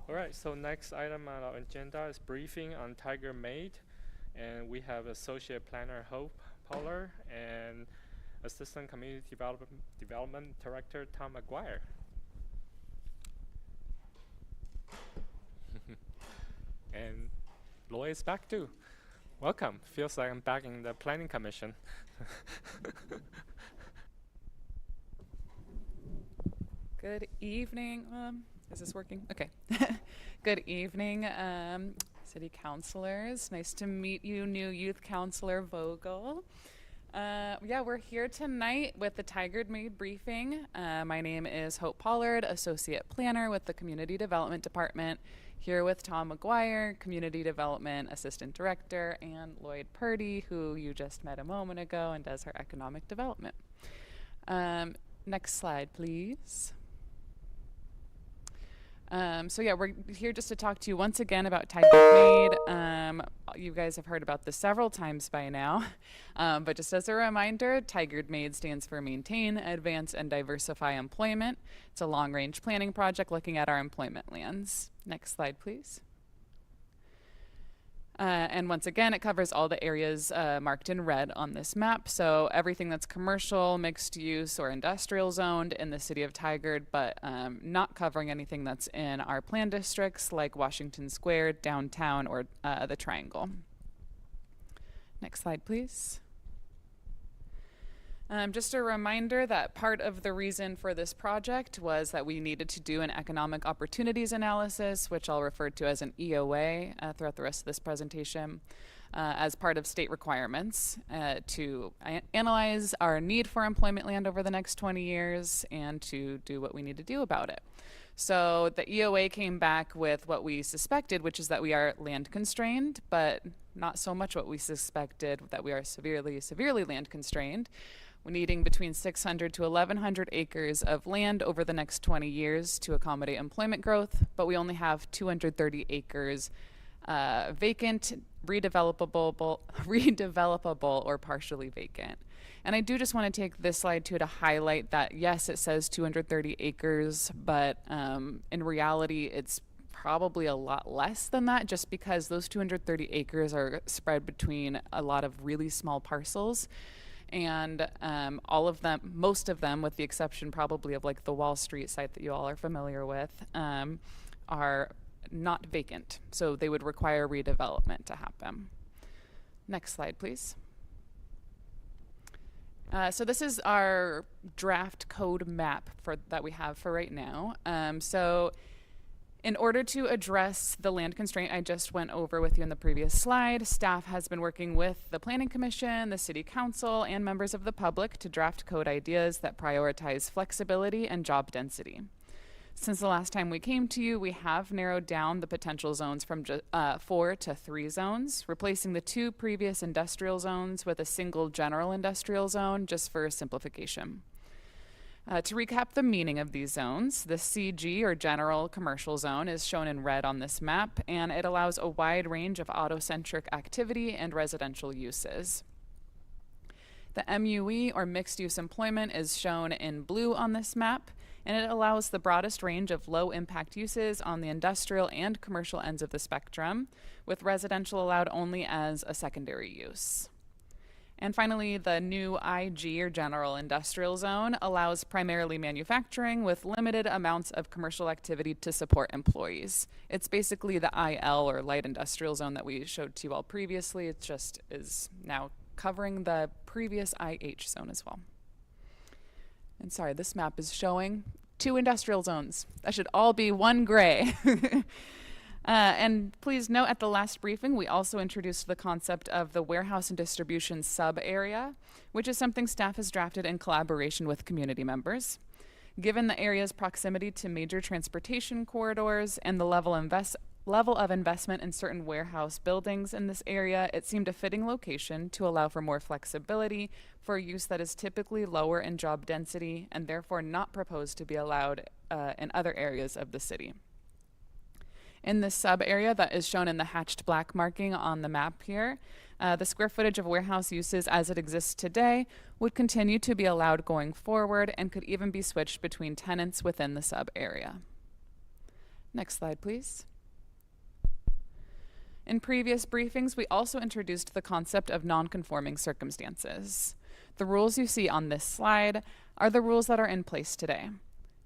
All right, so next item on our agenda is briefing on Tiger Made, and we have Associate Planner Hope Poller and Assistant Community Development Director Tom McGuire. And Loy is back too. Welcome. Feels like I'm back in the Planning Commission. Good evening. Is this working? Okay. Good evening, city councilors. Nice to meet you, new youth councilor Vogel. Yeah, we're here tonight with the Tiger Made briefing. My name is Hope Pollard, associate planner with the Community Development Department. Here with Tom McGuire, Community Development Assistant Director, and Lloyd Purdy, who you just met a moment ago and does our economic development. Next slide, please. So yeah, we're here just to talk to you once again about Tiger Made. You guys have heard about this several times by now, but just as a reminder, Tiger Made stands for Maintain, Advance, and Diversify Employment. It's a long-range planning project looking at our employment lands. Next slide, please. And once again, it covers all the areas marked in red on this map. So everything that's commercial, mixed use, or industrial zoned in the city of Tigard, but not covering anything that's in our plan districts like Washington Square, downtown, or the Triangle. Next slide, please. Just a reminder that part of the reason for this project was that we needed to do an economic opportunities analysis, which I'll refer to as an EOA throughout the rest of this presentation, as part of state requirements to analyze our need for employment land over the next 20 years and to do what we need to do about it. So the EOA came back with what we suspected, which is that we are land constrained, but not so much what we suspected, that we are severely, severely land constrained. We're needing between 600 to 1,100 acres of land over the next 20 years to accommodate employment growth, but we only have 230 acres vacant, redevelopable, or partially vacant. And I do just want to take this slide too to highlight that, yes, it says 230 acres, but in reality, it's probably a lot less than that, just because those 230 acres are spread between a lot of really small parcels. And all of them, most of them, with the exception probably of like the Wall Street site that you all are familiar with, are not vacant. So they would require redevelopment to happen. Next slide, please. So this is our draft code map that we have for right now. So in order to address the land constraint I just went over with you in the previous slide, staff has been working with the Planning Commission, the City Council, and members of the public to draft code ideas that prioritize flexibility and job density. Since the last time we came to you, we have narrowed down the potential zones from 4 to 3 zones, replacing the 2 previous industrial zones with a single general industrial zone just for simplification. To recap the meaning of these zones, the CG, or General Commercial Zone, is shown in red on this map, and it allows a wide range of auto-centric activity and residential uses. The MUE, or Mixed-Use Employment, is shown in blue on this map, and it allows the broadest range of low-impact uses on the industrial and commercial ends of the spectrum, with residential allowed only as a secondary use. And finally, the new IG, or General Industrial Zone, allows primarily manufacturing with limited amounts of commercial activity to support employees. It's basically the IL, or Light Industrial Zone, that we showed to you all previously. It just is now covering the previous IH zone as well. And sorry, this map is showing 2 industrial zones. That should all be one gray. And please note, at the last briefing, we also introduced the concept of the warehouse and distribution sub-area, which is something staff has drafted in collaboration with community members. Given the area's proximity to major transportation corridors and the level of investment in certain warehouse buildings in this area, it seemed a fitting location to allow for more flexibility for use that is typically lower in job density and therefore not proposed to be allowed in other areas of the city. In this sub area that is shown in the hatched black marking on the map here, the square footage of warehouse uses as it exists today would continue to be allowed going forward and could even be switched between tenants within the sub area. Next slide, please. In previous briefings, we also introduced the concept of non-conforming circumstances. The rules you see on this slide are the rules that are in place today.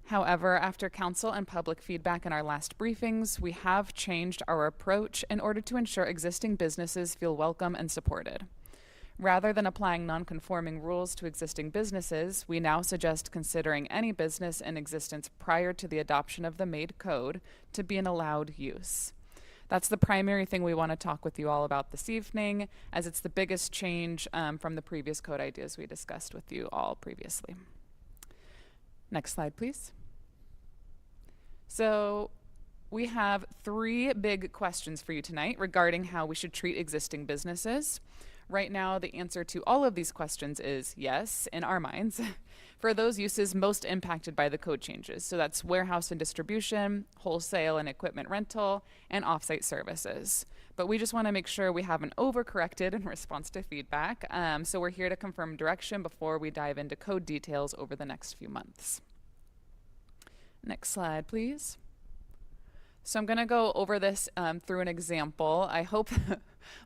However, after council and public feedback in our last briefings, we have changed our approach in order to ensure existing businesses feel welcome and supported. Rather than applying non-conforming rules to existing businesses, we now suggest considering any business in existence prior to the adoption of the MADE code to be an allowed use. That's the primary thing we want to talk with you all about this evening, as it's the biggest change from the previous code ideas we discussed with you all previously. Next slide, please. So we have 3 big questions for you tonight regarding how we should treat existing businesses. Right now, the answer to all of these questions is yes, in our minds, for those uses most impacted by the code changes. So that's warehouse and distribution, wholesale and equipment rental, and offsite services. But we just want to make sure we haven't overcorrected in response to feedback. So we're here to confirm direction before we dive into code details over the next few months. Next slide, please. So I'm going to go over this through an example. I hope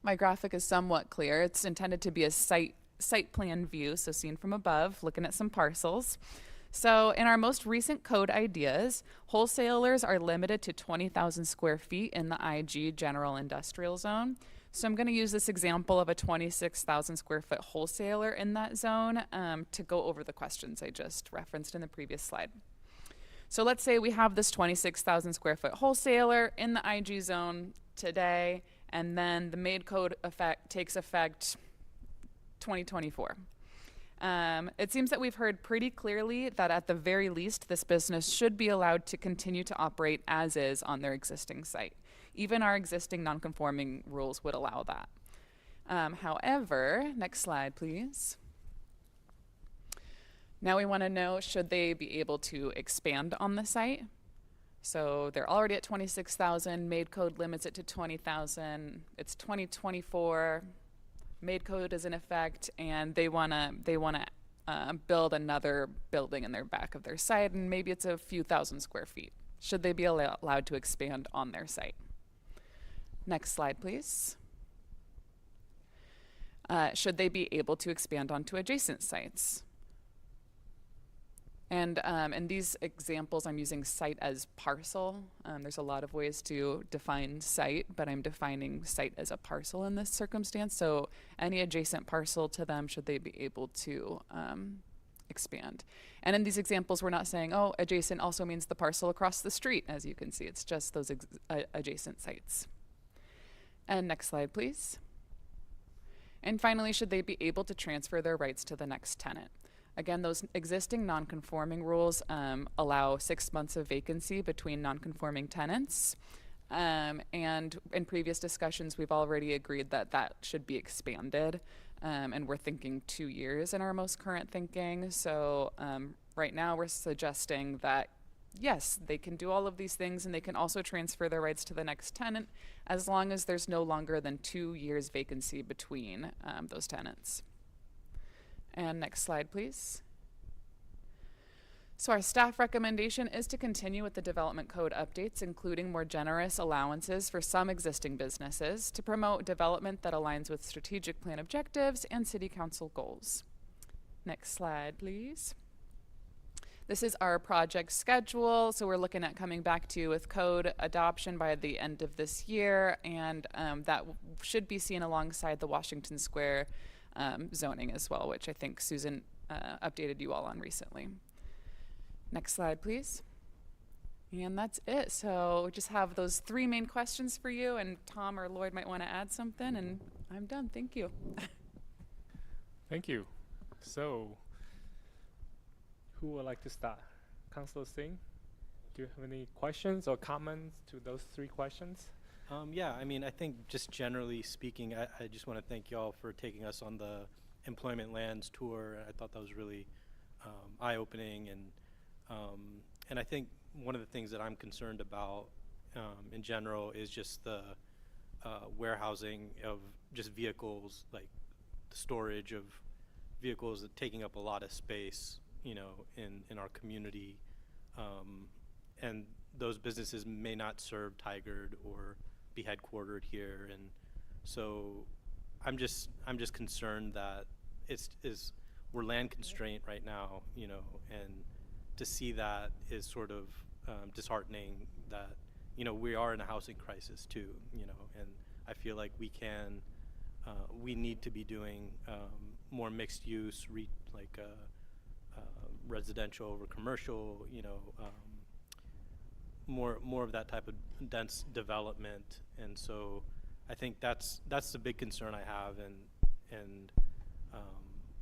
my graphic is somewhat clear. It's intended to be a site plan view, so seen from above, looking at some parcels. So in our most recent code ideas, wholesalers are limited to 20,000 square feet in the IG general industrial zone. So I'm going to use this example of a 26,000 square foot wholesaler in that zone to go over the questions I just referenced in the previous slide. So let's say we have this 26,000 square foot wholesaler in the IG zone today, and then the MADE code takes effect 2024. It seems that we've heard pretty clearly that at the very least, this business should be allowed to continue to operate as is on their existing site. Even our existing non-conforming rules would allow that. However, next slide, please. Now we want to know, should they be able to expand on the site? So they're already at 26,000, MADE code limits it to 20,000. It's 2024, MADE code is in effect, and they want to build another building in their back of their site, and maybe it's a few thousand square feet. Should they be allowed to expand on their site? Next slide, please. Should they be able to expand onto adjacent sites? And in these examples, I'm using site as parcel. There's a lot of ways to define site, but I'm defining site as a parcel in this circumstance. So any adjacent parcel to them, should they be able to expand? And in these examples, we're not saying, oh, adjacent also means the parcel across the street. As you can see, it's just those adjacent sites. And next slide, please. And finally, should they be able to transfer their rights to the next tenant? Again, those existing non-conforming rules allow 6 months of vacancy between non-conforming tenants. And in previous discussions, we've already agreed that that should be expanded. And we're thinking 2 years in our most current thinking. So right now we're suggesting that, yes, they can do all of these things and they can also transfer their rights to the next tenant as long as there's no longer than 2 years vacancy between those tenants. And next slide, please. So our staff recommendation is to continue with the development code updates, including more generous allowances for some existing businesses to promote development that aligns with strategic plan objectives and city council goals. Next slide, please. This is our project schedule. So we're looking at coming back to you with code adoption by the end of this year, and that should be seen alongside the Washington Square zoning as well, which I think Susan updated you all on recently. Next slide, please. And that's it. So we just have those 3 main questions for you, and Tom or Lloyd might want to add something, and I'm done. Thank you. Thank you. So, who would like to start? Councilor Singh, do you have any questions or comments to those 3 questions? Yeah, I mean, I think just generally speaking, I just want to thank y'all for taking us on the Employment Lands tour. I thought that was really eye-opening, and I think one of the things that I'm concerned about in general is just the warehousing of just vehicles, like the storage of vehicles that taking up a lot of space, you know, in our community. And those businesses may not serve Tigard or be headquartered here. And so I'm just concerned that we're land constrained right now, you know, and to see that is sort of disheartening that, you know, we are in a housing crisis too, you know, and I feel like we need to be doing more mixed use, residential over commercial, you know, more of that type of dense development. And so I think that's the big concern I have. And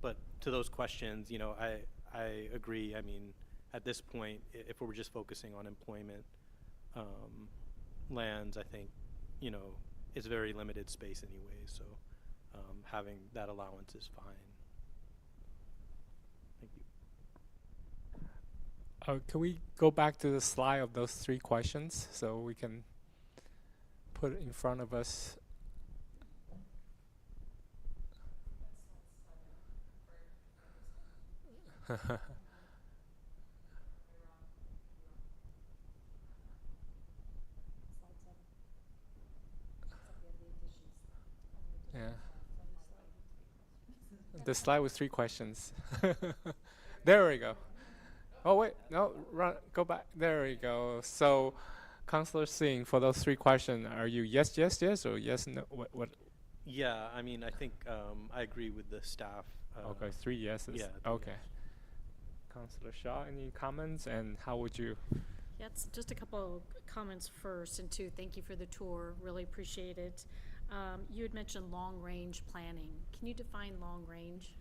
but to those questions, you know, I agree. I mean, at this point, if we're just focusing on employment lands, I think, you know, it's very limited space anyway. So having that allowance is fine. Thank you. Can we go back to the slide of those 3 questions so we can put it in front of us? Yeah. The slide with 3 questions. There we go. Oh wait, no, go back. There we go. So, Councillor Singh, for those 3 questions, are you yes, yes, yes, or yes, no? What? Yeah, I mean, I think I agree with the staff. Okay, 3 yeses. Yeah. Okay. Councillor Shaw, any comments, and how would you? Yeah, it's just a couple comments first, and 2, thank you for the tour. Really appreciate it. You had mentioned long-range planning. Can you define long-range?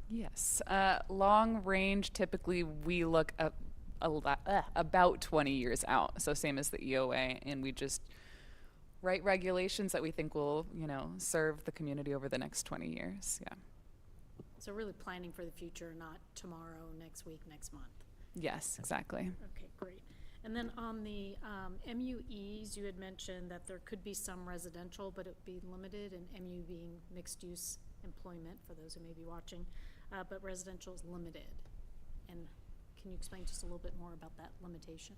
Yes. Long range, typically we look at about 20 years out. So same as the EOA, and we just write regulations that we think will, you know, serve the community over the next 20 years. Yeah. So really planning for the future, not tomorrow, next week, next month. Yes, exactly. Okay, great. And then on the MUEs, you had mentioned that there could be some residential, but it would be limited, and MU being mixed-use employment, for those who may be watching, but residential is limited. And can you explain just a little bit more about that limitation?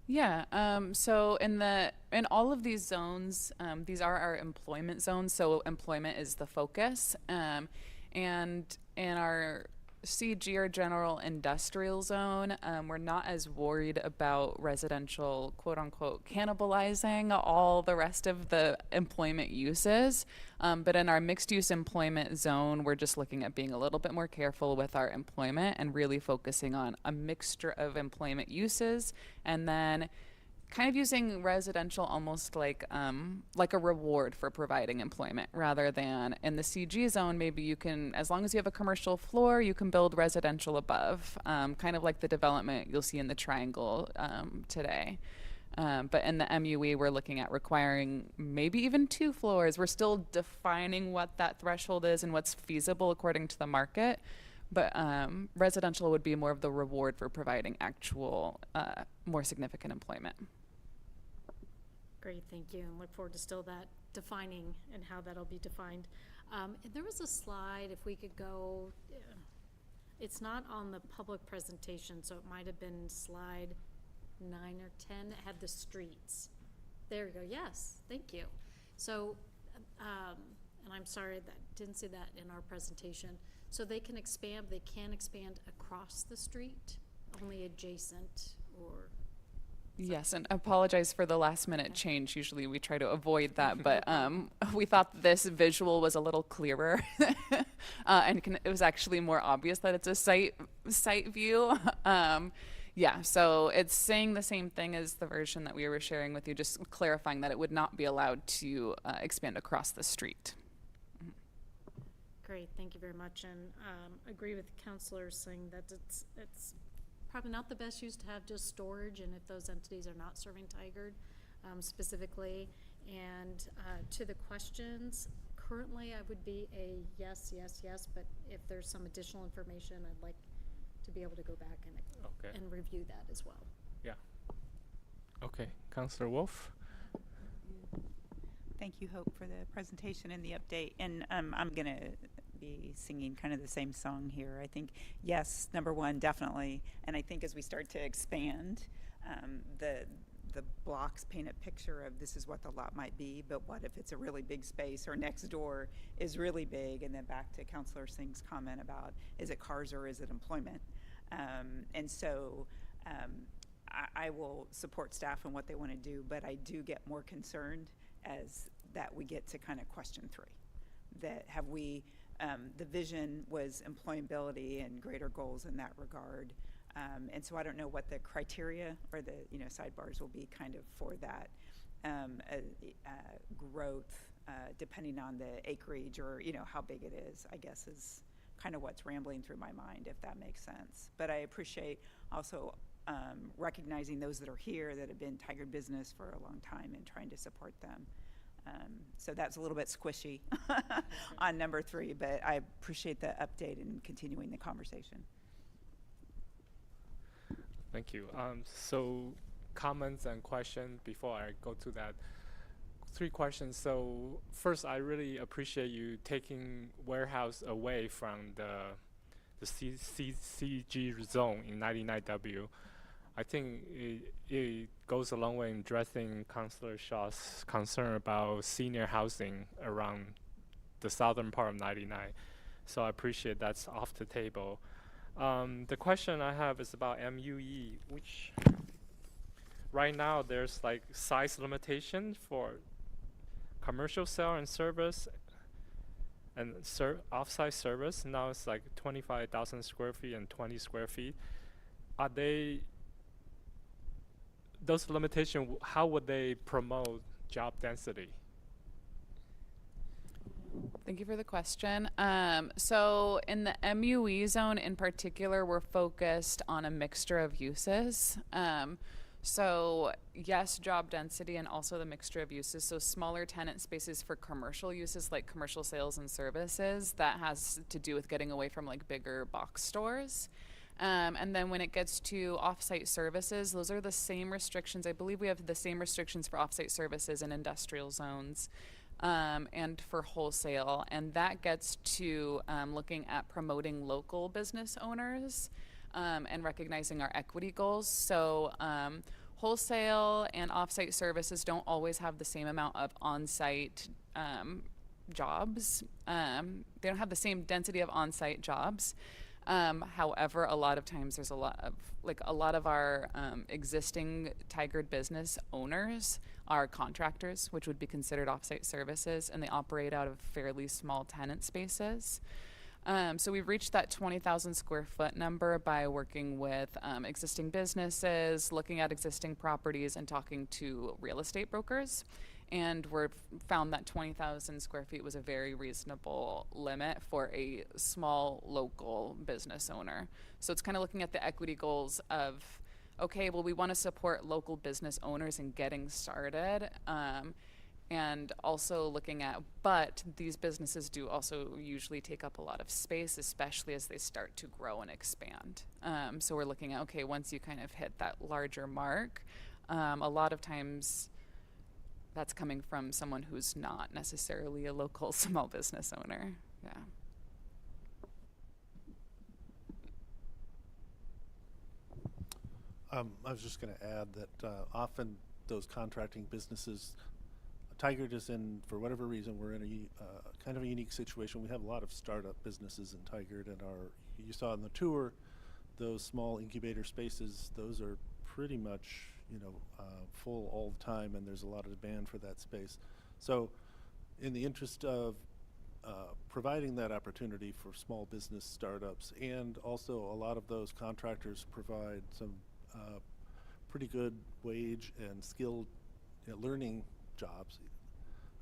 Yeah, so in all of these zones, these are our employment zones, so employment is the focus. And in our CG, or general industrial zone, we're not as worried about residential, quote unquote, cannibalizing all the rest of the employment uses. But in our mixed use employment zone, we're just looking at being a little bit more careful with our employment and really focusing on a mixture of employment uses, and then kind of using residential almost like a reward for providing employment, rather than in the CG zone, maybe you can, as long as you have a commercial floor, you can build residential above, kind of like the development you'll see in the triangle today. But in the MUE, we're looking at requiring maybe even 2 floors. We're still defining what that threshold is and what's feasible according to the market. But residential would be more of the reward for providing actual, more significant employment. Great, thank you, and look forward to still that defining and how that'll be defined. There was a slide, if we could go, it's not on the public presentation, so it might have been slide 9 or 10 that had the streets. There we go, yes, thank you. So, and I'm sorry that didn't see that in our presentation. So they can expand across the street, only adjacent, or? Yes, and apologize for the last minute change. Usually we try to avoid that, but we thought this visual was a little clearer, and it was actually more obvious that it's a site view. Yeah, so it's saying the same thing as the version that we were sharing with you, just clarifying that it would not be allowed to expand across the street. Great, thank you very much, and agree with counselors saying that it's probably not the best use to have just storage, and if those entities are not serving Tigard specifically. And to the questions, currently I would be a yes, yes, yes, but if there's some additional information, I'd like to be able to go back and review that as well. Yeah. Okay, Councillor Wolf. Thank you, Hope, for the presentation and the update. And I'm going to be singing kind of the same song here. I think, yes, number one, definitely. And I think as we start to expand, the blocks paint a picture of this is what the lot might be, but what if it's a really big space or next door is really big? And then back to Councillor Singh's comment about, is it cars or is it employment? And so I will support staff in what they want to do, but I do get more concerned as that we get to kind of question 3. That have we, the vision was employability and greater goals in that regard. And so I don't know what the criteria or the sidebars will be kind of for that growth, depending on the acreage or how big it is, I guess is kind of what's rambling through my mind, if that makes sense. But I appreciate also recognizing those that are here that have been Tigard business for a long time and trying to support them. So that's a little bit squishy on number 3, but I appreciate the update and continuing the conversation. Thank you. So comments and questions before I go to that. 3 questions. So first, I really appreciate you taking warehouse away from the CG zone in 99W. I think it goes a long way in addressing Councillor Shaw's concern about senior housing around the southern part of 99. So I appreciate that's off the table. The question I have is about MUE, which right now there's like size limitation for commercial sale and service and off-site service. Now it's like 25,000 square feet and 20 square feet. Are they, those limitations, how would they promote job density? Thank you for the question. So in the MUE zone in particular, we're focused on a mixture of uses. So yes, job density and also the mixture of uses. So smaller tenant spaces for commercial uses like commercial sales and services. That has to do with getting away from like bigger box stores. And then when it gets to off-site services, those are the same restrictions. I believe we have the same restrictions for off-site services in industrial zones. And for wholesale, and that gets to looking at promoting local business owners and recognizing our equity goals. So wholesale and offsite services don't always have the same amount of on-site jobs. They don't have the same density of on-site jobs. However, a lot of times there's a lot of our existing Tigard business owners are contractors, which would be considered offsite services, and they operate out of fairly small tenant spaces. So we've reached that 20,000 square foot number by working with existing businesses, looking at existing properties, and talking to real estate brokers. And we've found that 20,000 square feet was a very reasonable limit for a small local business owner. So it's kind of looking at the equity goals of, okay, well, we want to support local business owners in getting started. And also looking at, but these businesses do also usually take up a lot of space, especially as they start to grow and expand. So we're looking at, okay, once you kind of hit that larger mark, a lot of times that's coming from someone who's not necessarily a local small business owner. Yeah. I was just going to add that often those contracting businesses, Tigard is in, for whatever reason, we're in a kind of a unique situation. We have a lot of startup businesses in Tigard, and you saw in the tour, those small incubator spaces, those are pretty much, full all the time, and there's a lot of demand for that space. So in the interest of providing that opportunity for small business startups, and also a lot of those contractors provide some pretty good wage and skilled learning jobs.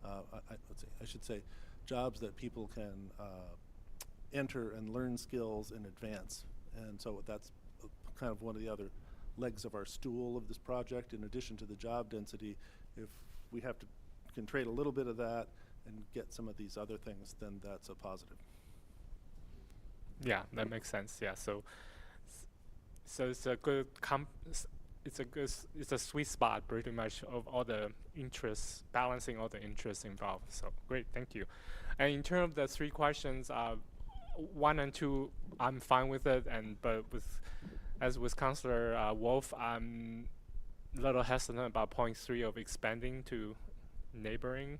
I should say jobs that people can enter and learn skills in advance. And so that's kind of one of the other legs of our stool of this project. In addition to the job density, if we can trade a little bit of that and get some of these other things, then that's a positive. Yeah, that makes sense. Yeah, so it's a good it's a sweet spot pretty much of all the interests, balancing all the interests involved. So great, thank you. And in terms of the 3 questions, 1 and 2, I'm fine with it, but as with Councillor Wolf, I'm a little hesitant about point 3 of expanding to neighboring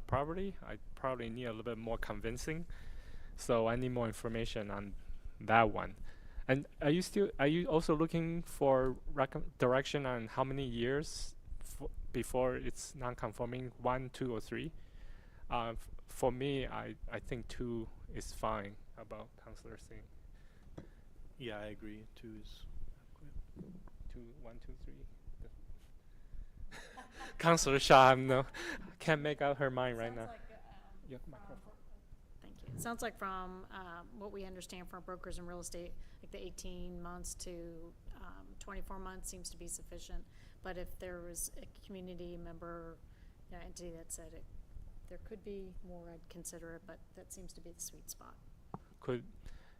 property. I probably need a little bit more convincing, so I need more information on that one. And are you also looking for direction on how many years before it's non-conforming, 1, 2, or 3? For me, I think 2 is fine. How about Councillor Singh? Yeah, I agree. 2 is adequate. 2, 1, 2, 3. Councillor Shaw, no, can't make out her mind right now. Yeah, microphone. Thank you. It sounds like from what we understand from brokers in real estate, like the 18 months to 24 months seems to be sufficient. But if there was a community member, entity that said it, there could be more, I'd consider it, but that seems to be the sweet spot.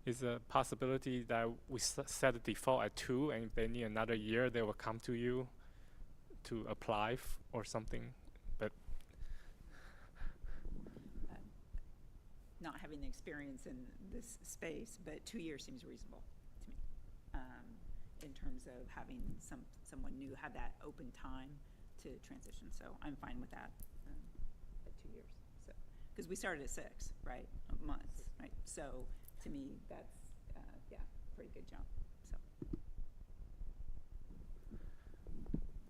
Is a possibility that we set a default at 2, and if they need another year, they will come to you to apply or something, but not having the experience in this space, but 2 years seems reasonable to me, in terms of having someone new have that open time to transition. So I'm fine with that at 2 years. So because we started at 6, right, months, right? So to me, that's pretty good jump. So.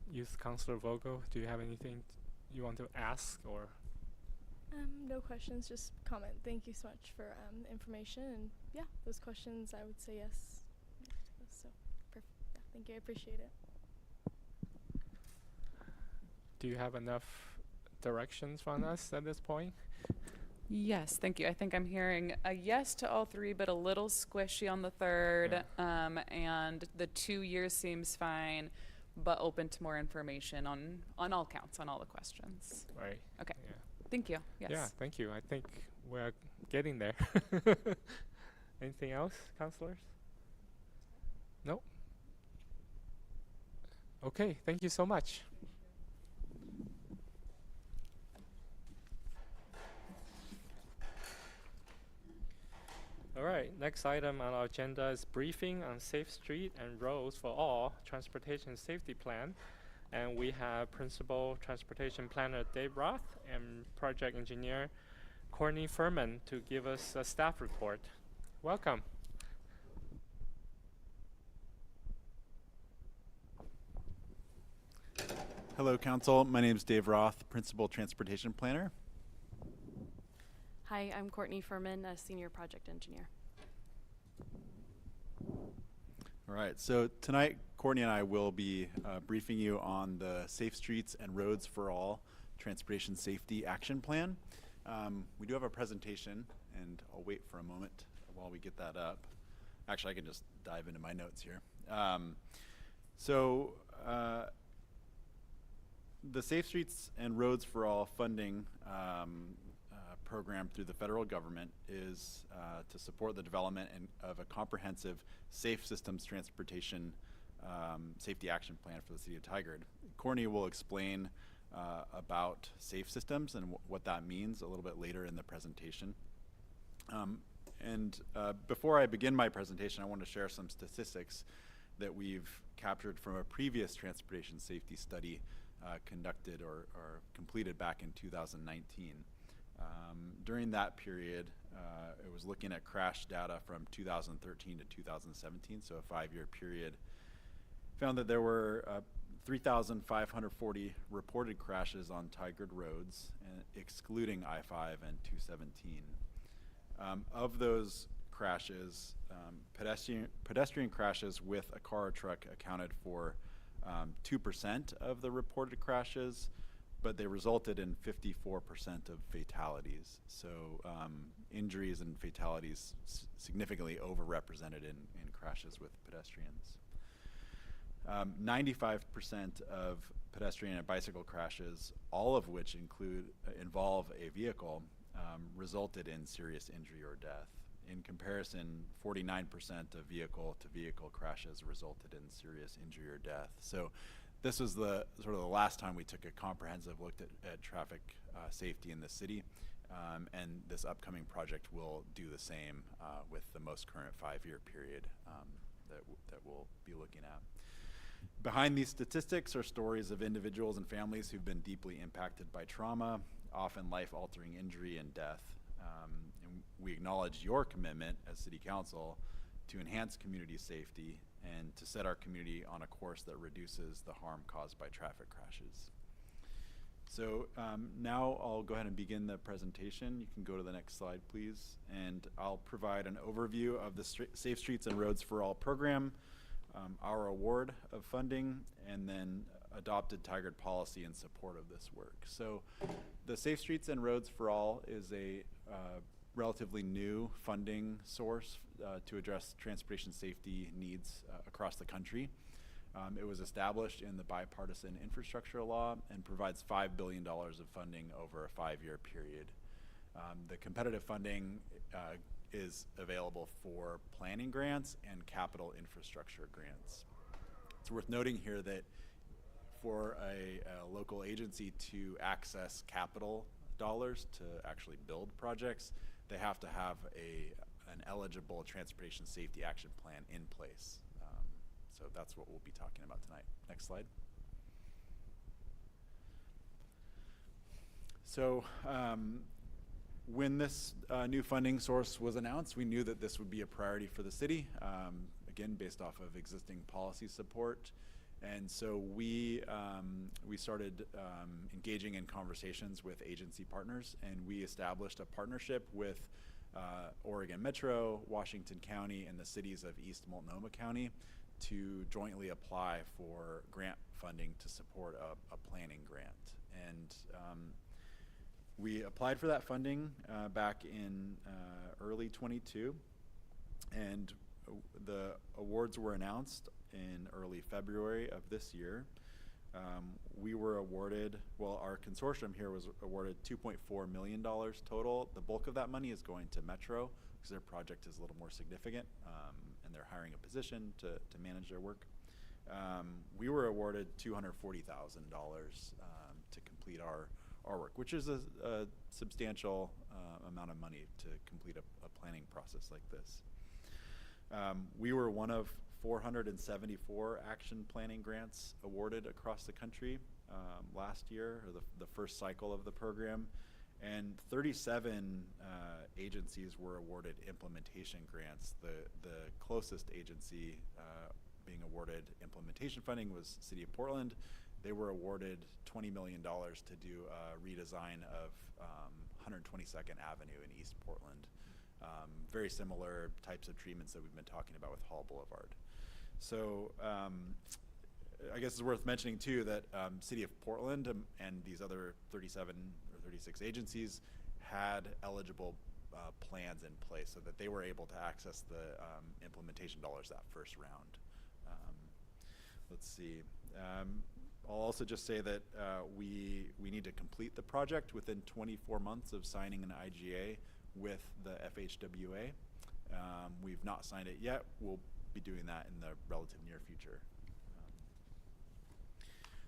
Youth Councillor Vogel, do you have anything you want to ask or? No questions, just comment. Thank you so much for the information, and yeah, those questions I would say yes. So perfect. Yeah, thank you. I appreciate it. Do you have enough directions from us at this point? Yes, thank you. I think I'm hearing a yes to all 3, but a little squishy on the 3rd. And the 2 years seems fine, but open to more information on all counts, on all the questions. Right. Okay. Yeah. Thank you. Yes. Yeah, thank you. I think we're getting there. Anything else, councillors? No? Okay, thank you so much. All right, next item on our agenda is briefing on Safe Street and Roads for All Transportation Safety Plan. And we have Principal Transportation Planner Dave Roth and Project Engineer Courtney Furman to give us a staff report. Welcome. Hello, Council. My name is Dave Roth, Principal Transportation Planner. Hi, I'm Courtney Furman, a Senior Project Engineer. All right, so tonight, Courtney and I will be briefing you on the Safe Streets and Roads for All Transportation Safety Action Plan. We do have a presentation, and I'll wait for a moment while we get that up. Actually, I can just dive into my notes here. The Safe Streets and Roads for All funding program through the federal government is to support the development of a comprehensive safe systems transportation safety action plan for the city of Tigard. Courtney will explain about safe systems and what that means a little bit later in the presentation. Before I begin my presentation, I want to share some statistics that we've captured from a previous transportation safety study conducted or completed back in 2019. During that period, it was looking at crash data from 2013 to 2017, so a 5-year period. Found that there were 3,540 reported crashes on Tigard roads, excluding I-5 and 217. Of those crashes, pedestrian crashes with a car or truck accounted for 2% of the reported crashes, but they resulted in 54% of fatalities. So injuries and fatalities significantly overrepresented in crashes with pedestrians. 95% of pedestrian and bicycle crashes, all of which involve a vehicle, resulted in serious injury or death. in comparison, 49% of vehicle-to-vehicle crashes resulted in serious injury or death. So this was the sort of the last time we took a comprehensive look at traffic safety in the city. And this upcoming project will do the same with the most current 5-year period that we'll be looking at. Behind these statistics are stories of individuals and families who've been deeply impacted by trauma, often life-altering injury and death. And we acknowledge your commitment as City Council to enhance community safety and to set our community on a course that reduces the harm caused by traffic crashes. So now I'll go ahead and begin the presentation. You can go to the next slide, please. And I'll provide an overview of the Safe Streets and Roads for All program, our award of funding, and then adopted Tigard policy in support of this work. So the Safe Streets and Roads for All is a relatively new funding source to address transportation safety needs across the country. It was established in the bipartisan infrastructure law and provides $5 billion of funding over a 5-year period. The competitive funding is available for planning grants and capital infrastructure grants. It's worth noting here that for a local agency to access capital dollars to actually build projects, they have to have an eligible transportation safety action plan in place. So that's what we'll be talking about tonight. Next slide. So when this new funding source was announced, we knew that this would be a priority for the city, again, based off of existing policy support. And so we started engaging in conversations with agency partners, and we established a partnership with Oregon Metro, Washington County, and the cities of East Multnomah County to jointly apply for grant funding to support a planning grant. And we applied for that funding back in early 22, and the awards were announced in early February of this year. We were awarded, well, our consortium here was awarded $2.4 million total. The bulk of that money is going to Metro because their project is a little more significant, and they're hiring a position to manage their work. We were awarded $240,000 to complete our work, which is a substantial amount of money to complete a planning process like this. We were one of 474 action planning grants awarded across the country last year, or the first cycle of the program, and 37 agencies were awarded implementation grants. The closest agency being awarded implementation funding was City of Portland. They were awarded $20 million to do a redesign of 122nd Avenue in East Portland. Very similar types of treatments that we've been talking about with Hall Boulevard. So I guess it's worth mentioning too that City of Portland and these other 37 or 36 agencies had eligible plans in place so that they were able to access the implementation dollars that first round. Let's see. I'll also just say that we need to complete the project within 24 months of signing an IGA with the FHWA. We've not signed it yet. We'll be doing that in the relative near future.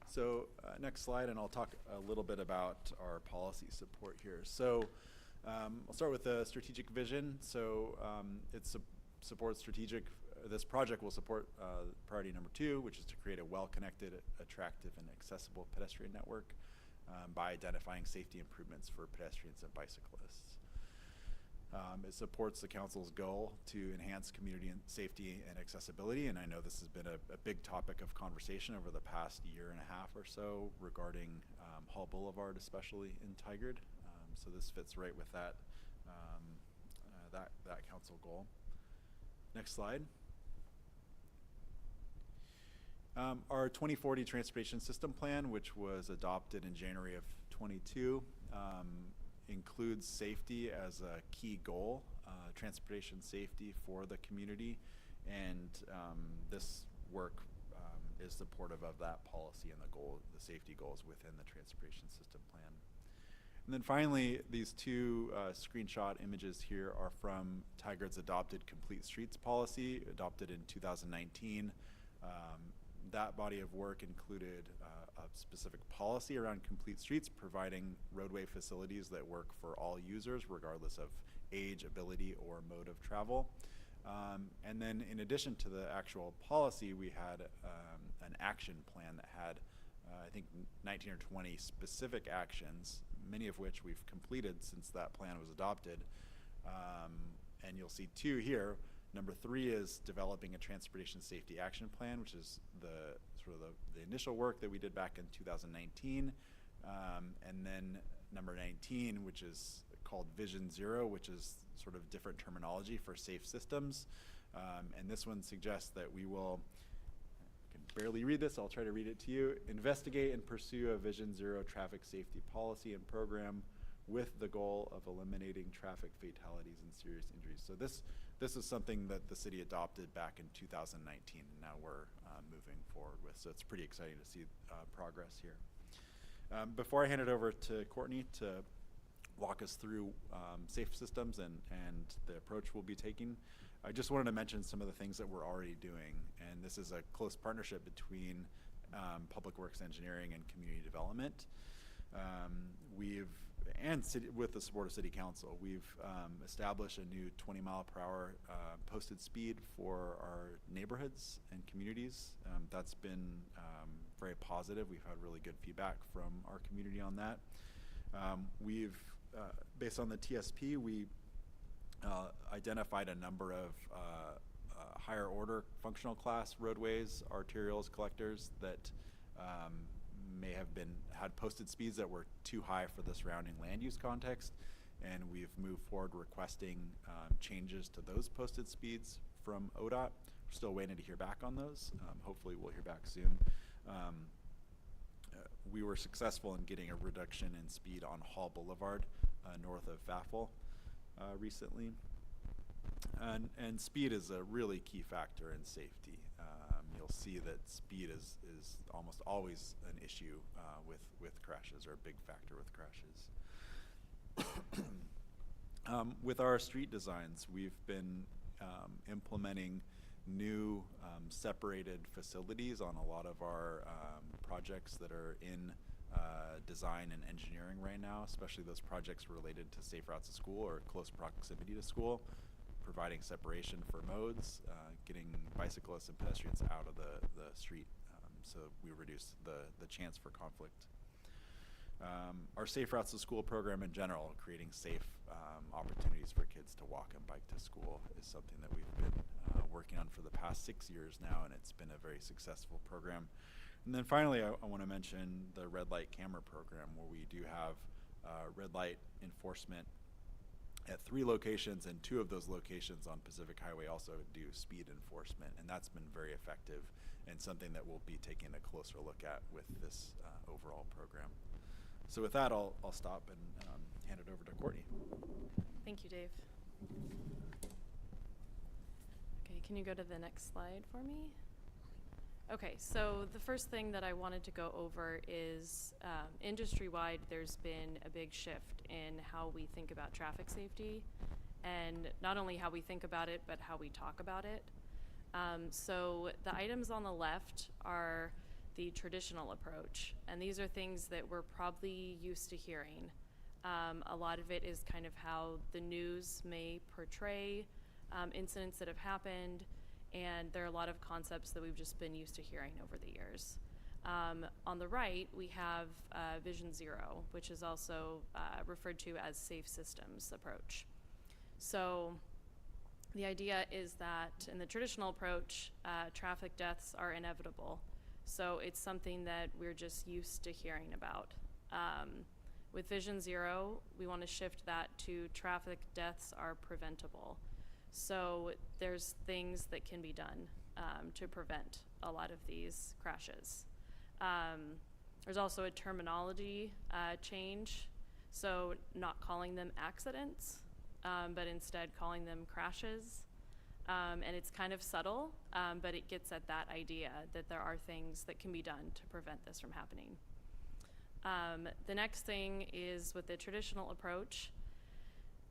So next slide, and I'll talk a little bit about our policy support here. So I'll start with the strategic vision. So it supports strategic. This project will support priority number 2, which is to create a well-connected, attractive, and accessible pedestrian network by identifying safety improvements for pedestrians and bicyclists. It supports the council's goal to enhance community and safety and accessibility, and I know this has been a big topic of conversation over the past year and a half or so regarding Hall Boulevard, especially in Tigard. So this fits right with that council goal. Next slide. Our 2040 Transportation System Plan, which was adopted in January of 22, includes safety as a key goal, transportation safety for the community, and this work is supportive of that policy and the safety goals within the Transportation System Plan. And then finally, these two screenshot images here are from Tigard's adopted Complete Streets policy, adopted in 2019. That body of work included a specific policy around complete streets, providing roadway facilities that work for all users, regardless of age, ability, or mode of travel. And then in addition to the actual policy, we had an action plan that had, I think, 19 or 20 specific actions, many of which we've completed since that plan was adopted. And you'll see two here. Number 3 is developing a transportation safety action plan, which is the sort of the initial work that we did back in 2019. And then number 19, which is called Vision Zero, which is sort of different terminology for safe systems. And this one suggests that we will, I can barely read this, I'll try to read it to you, investigate and pursue a Vision Zero traffic safety policy and program with the goal of eliminating traffic fatalities and serious injuries. So this is something that the city adopted back in 2019, and now we're moving forward with. So it's pretty exciting to see progress here. Before I hand it over to Courtney to walk us through safe systems and the approach we'll be taking, I just wanted to mention some of the things that we're already doing. And this is a close partnership between Public Works Engineering and Community Development. With the support of City Council, we've established a new 20-mile-per-hour posted speed for our neighborhoods and communities. That's been very positive. We've had really good feedback from our community on that. Based on the TSP, we identified a number of higher order functional class roadways, arterials, collectors that may have had posted speeds that were too high for the surrounding land use context, and we've moved forward requesting changes to those posted speeds from ODOT. We're still waiting to hear back on those. Hopefully we'll hear back soon. We were successful in getting a reduction in speed on Hall Boulevard north of Faffel recently. And speed is a really key factor in safety. You'll see that speed is almost always an issue with crashes, or a big factor with crashes. With our street designs, we've been implementing new separated facilities on a lot of our projects that are in design and engineering right now, especially those projects related to safe routes to school or close proximity to school, providing separation for modes, getting bicyclists and pedestrians out of the street, so we reduce the chance for conflict. Our Safe Routes to School program in general, creating safe opportunities for kids to walk and bike to school, is something that we've been working on for the past 6 years now, and it's been a very successful program. And then finally, I want to mention the red light camera program, where we do have red light enforcement at 3 locations, and 2 of those locations on Pacific Highway also do speed enforcement, and that's been very effective and something that we'll be taking a closer look at with this overall program. So with that, I'll stop and hand it over to Courtney. Thank you, Dave. Okay, can you go to the next slide for me? Okay, so the first thing that I wanted to go over is industry-wide, there's been a big shift in how we think about traffic safety, and not only how we think about it, but how we talk about it. So the items on the left are the traditional approach, and these are things that we're probably used to hearing. A lot of it is kind of how the news may portray incidents that have happened, and there are a lot of concepts that we've just been used to hearing over the years. On the right, we have Vision Zero, which is also referred to as safe systems approach. So the idea is that in the traditional approach, traffic deaths are inevitable. So it's something that we're just used to hearing about. With Vision Zero, we want to shift that to traffic deaths are preventable. So there's things that can be done to prevent a lot of these crashes. There's also a terminology change, so not calling them accidents, but instead calling them crashes. And it's kind of subtle, but it gets at that idea that there are things that can be done to prevent this from happening. The next thing is with the traditional approach,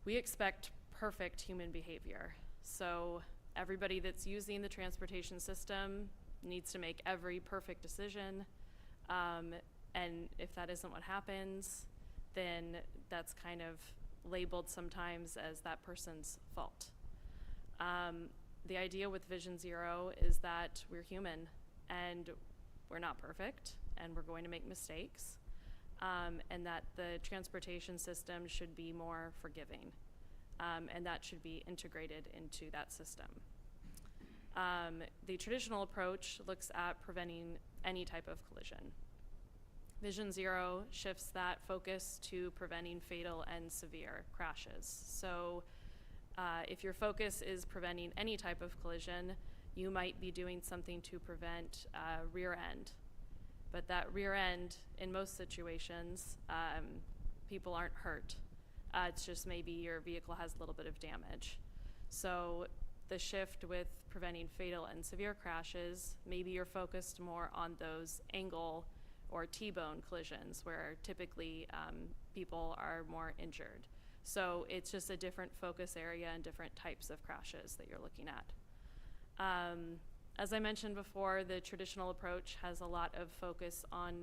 we expect perfect human behavior. So everybody that's using the transportation system needs to make every perfect decision. And if that isn't what happens, then that's kind of labeled sometimes as that person's fault. The idea with Vision Zero is that we're human and we're not perfect and we're going to make mistakes, and that the transportation system should be more forgiving, and that should be integrated into that system. The traditional approach looks at preventing any type of collision. Vision Zero shifts that focus to preventing fatal and severe crashes. So if your focus is preventing any type of collision, you might be doing something to prevent rear end. But that rear end, in most situations, people aren't hurt. It's just maybe your vehicle has a little bit of damage. So the shift with preventing fatal and severe crashes, maybe you're focused more on those angle or T-bone collisions where typically people are more injured. So it's just a different focus area and different types of crashes that you're looking at. As I mentioned before, the traditional approach has a lot of focus on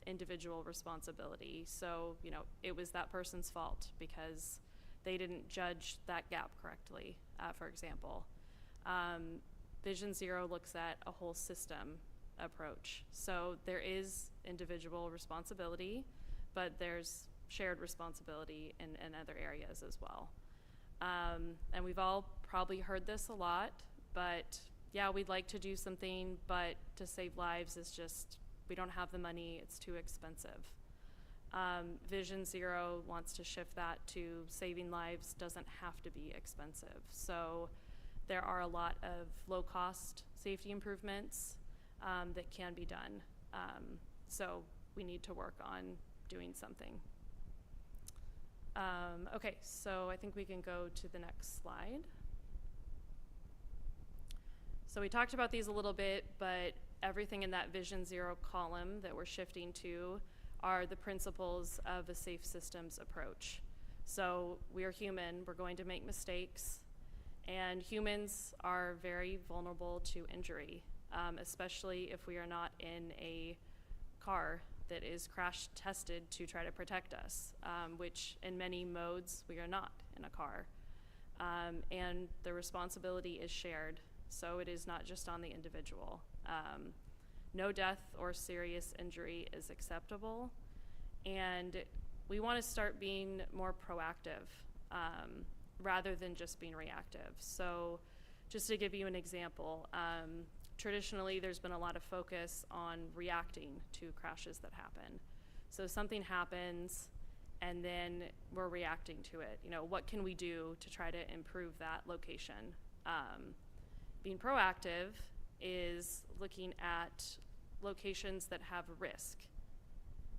individual responsibility. So, you know, it was that person's fault because they didn't judge that gap correctly, for example. Vision Zero looks at a whole system approach. So there is individual responsibility, but there's shared responsibility in other areas as well. And we've all probably heard this a lot, but yeah, we'd like to do something, but to save lives is just, we don't have the money, it's too expensive. Vision Zero wants to shift that to saving lives doesn't have to be expensive. So there are a lot of low-cost safety improvements that can be done. So we need to work on doing something. Okay, so I think we can go to the next slide. So we talked about these a little bit, but everything in that Vision Zero column that we're shifting to are the principles of a safe systems approach. So we are human, we're going to make mistakes, and humans are very vulnerable to injury, especially if we are not in a car that is crash tested to try to protect us, which in many modes we are not in a car. And the responsibility is shared, so it is not just on the individual. No death or serious injury is acceptable, and we want to start being more proactive rather than just being reactive. So just to give you an example, traditionally there's been a lot of focus on reacting to crashes that happen. So something happens and then we're reacting to it. You know, what can we do to try to improve that location? Being proactive is looking at locations that have risk.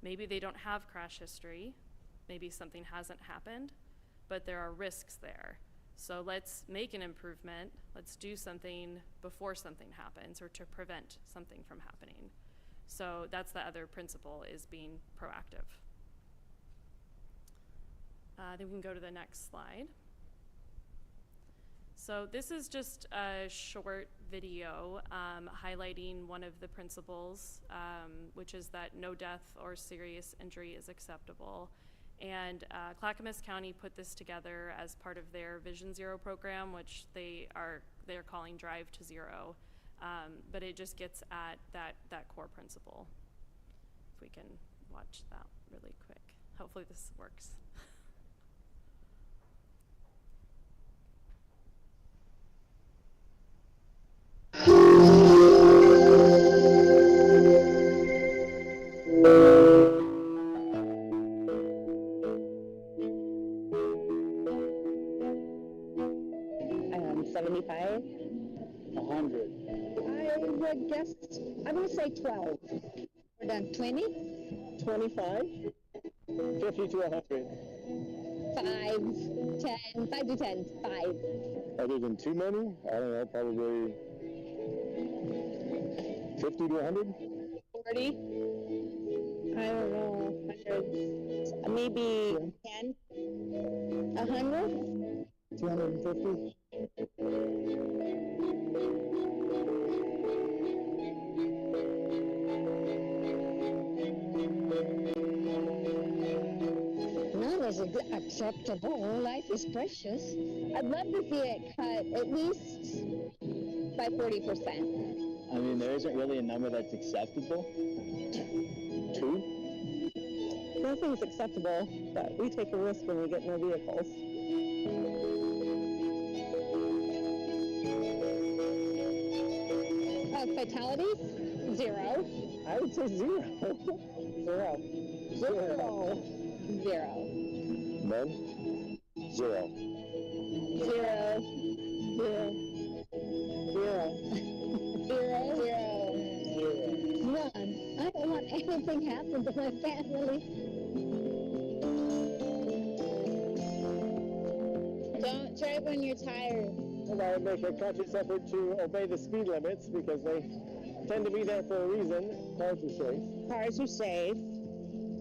Maybe they don't have crash history, maybe something hasn't happened, but there are risks there. So let's make an improvement, let's do something before something happens or to prevent something from happening. So that's the other principle, is being proactive. Then we can go to the next slide. So this is just a short video highlighting one of the principles, which is that no death or serious injury is acceptable. And Clackamas County put this together as part of their Vision Zero program, which they're calling Drive to Zero. But it just gets at that core principle. If we can watch that really quick. Hopefully this works. I'm going to say 12. We're done. 20? 25? 50 to 100. 5, 10, 5 to 10, 5. Other than too many? I don't know, probably 50 to 100? 40? I don't know. 200, maybe 10, 100, 250. None is acceptable. Life is precious. I'd love to see it cut at least by 40%. I mean, there isn't really a number that's acceptable. 2? Nothing's acceptable, but we take a risk when we get no vehicles. Fatalities? 0. I would say 0. 0. 0. 0. None? 0. 0. 0. 0. 0. None. I don't want anything happen to my family. Don't drive when you're tired. And I would make a conscious effort to obey the speed limits because they tend to be there for a reason. Cars are safe. Cars are safe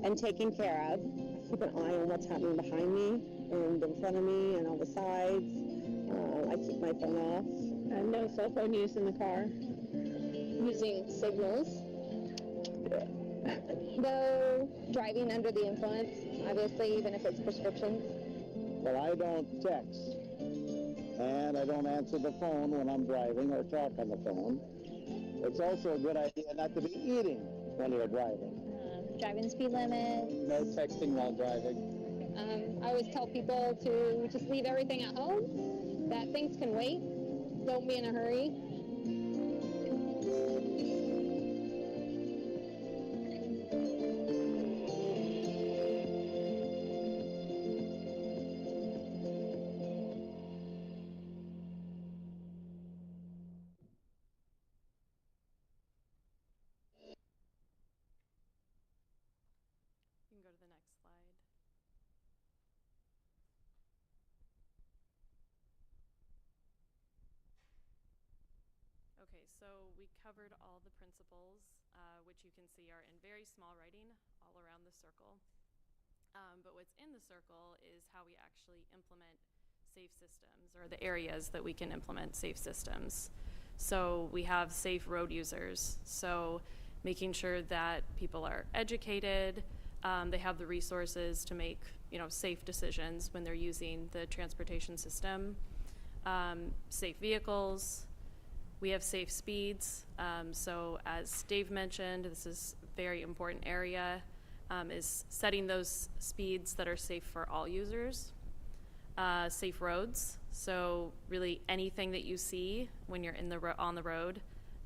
and taken care of. Keep an eye on what's happening behind me and in front of me and on the sides. I keep my phone off. No cell phone use in the car. Using signals. Yeah. No driving under the influence, obviously, even if it's prescriptions. Well, I don't text. And I don't answer the phone when I'm driving or talk on the phone. It's also a good idea not to be eating when you're driving. Driving speed limit. No texting while driving. I always tell people to just leave everything at home, that things can wait. Don't be in a hurry. You can go to the next slide. Okay, so we covered all the principles, which you can see are in very small writing all around the circle. But what's in the circle is how we actually implement safe systems, or the areas that we can implement safe systems. So we have safe road users. So making sure that people are educated, they have the resources to make, safe decisions when they're using the transportation system. Safe vehicles. We have safe speeds. So as Dave mentioned, this is a very important area, is setting those speeds that are safe for all users. Safe roads. So really anything that you see when you're on the road,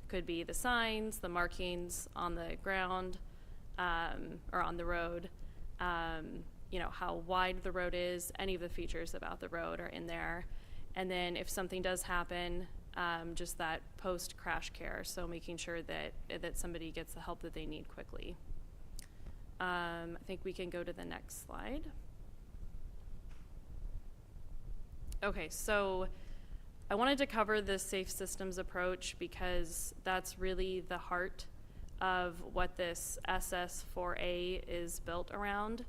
could be the signs, the markings on the ground, or on the road, how wide the road is, any of the features about the road are in there. And then if something does happen, just that post-crash care, so making sure that somebody gets the help that they need quickly. I think we can go to the next slide. Okay, so I wanted to cover the safe systems approach because that's really the heart of what this SS4A is built around.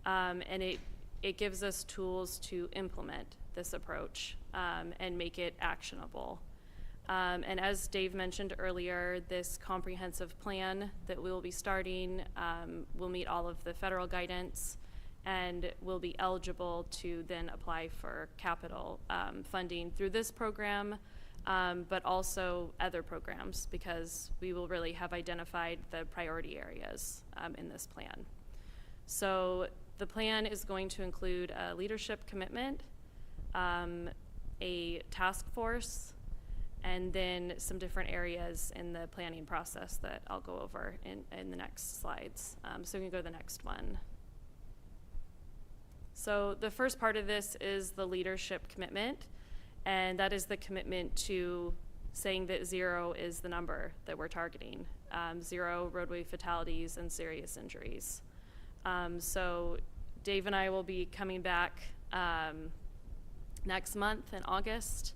And it gives us tools to implement this approach and make it actionable. And as Dave mentioned earlier, this comprehensive plan that we will be starting will meet all of the federal guidance and will be eligible to then apply for capital funding through this program, but also other programs, because we will really have identified the priority areas in this plan. So the plan is going to include a leadership commitment, a task force, and then some different areas in the planning process that I'll go over in the next slides. So we can go to the next one. So the first part of this is the leadership commitment, and that is the commitment to saying that 0 is the number that we're targeting, 0 roadway fatalities and serious injuries. So Dave and I will be coming back next month in August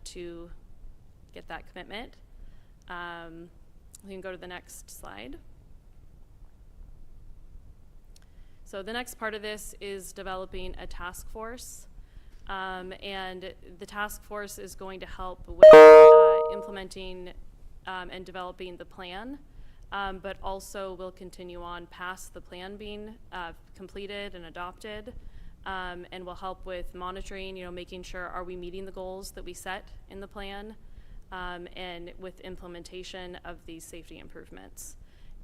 to get that commitment. We can go to the next slide. So the next part of this is developing a task force. And the task force is going to help with implementing and developing the plan, but also will continue on past the plan being completed and adopted, and will help with monitoring, making sure are we meeting the goals that we set in the plan, and with implementation of these safety improvements.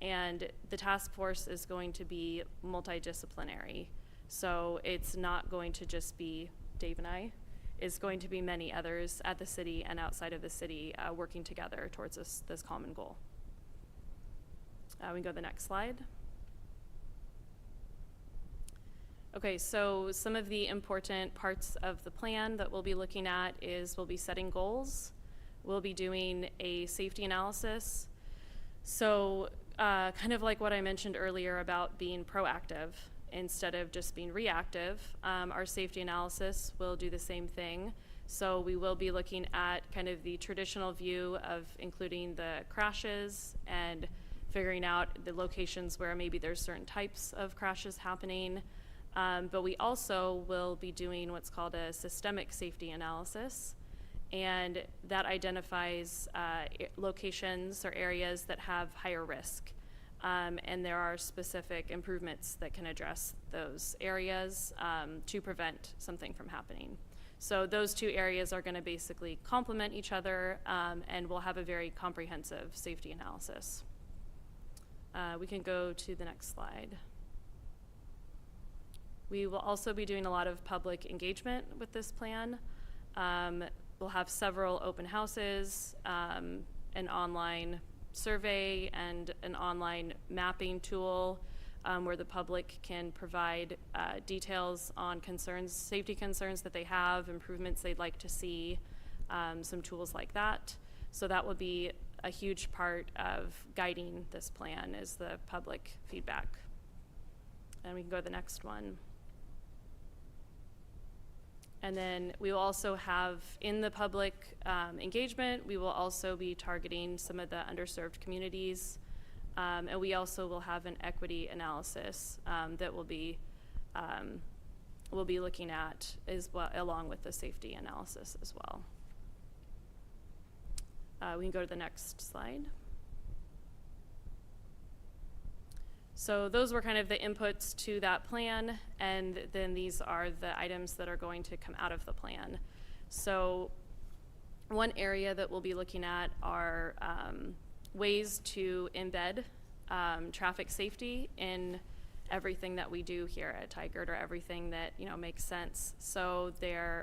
And the task force is going to be multidisciplinary. So it's not going to just be Dave and I. It's going to be many others at the city and outside of the city working together towards this common goal. We can go to the next slide. Okay, so some of the important parts of the plan that we'll be looking at is we'll be setting goals. We'll be doing a safety analysis. So kind of like what I mentioned earlier about being proactive instead of just being reactive, our safety analysis will do the same thing. So we will be looking at kind of the traditional view of including the crashes and figuring out the locations where maybe there's certain types of crashes happening. But we also will be doing what's called a systemic safety analysis. And that identifies locations or areas that have higher risk. And there are specific improvements that can address those areas to prevent something from happening. So those two areas are going to basically complement each other, and we'll have a very comprehensive safety analysis. We can go to the next slide. We will also be doing a lot of public engagement with this plan. We'll have several open houses, an online survey, and an online mapping tool where the public can provide details on concerns, safety concerns that they have, improvements they'd like to see, some tools like that. So that will be a huge part of guiding this plan is the public feedback. And we can go to the next one. And then we will also have, in the public engagement, we will also be targeting some of the underserved communities. And we also will have an equity analysis that we'll be looking at as well, along with the safety analysis as well. We can go to the next slide. So those were kind of the inputs to that plan, and then these are the items that are going to come out of the plan. So one area that we'll be looking at are ways to embed traffic safety in everything that we do here at Tigard, or everything that makes sense. So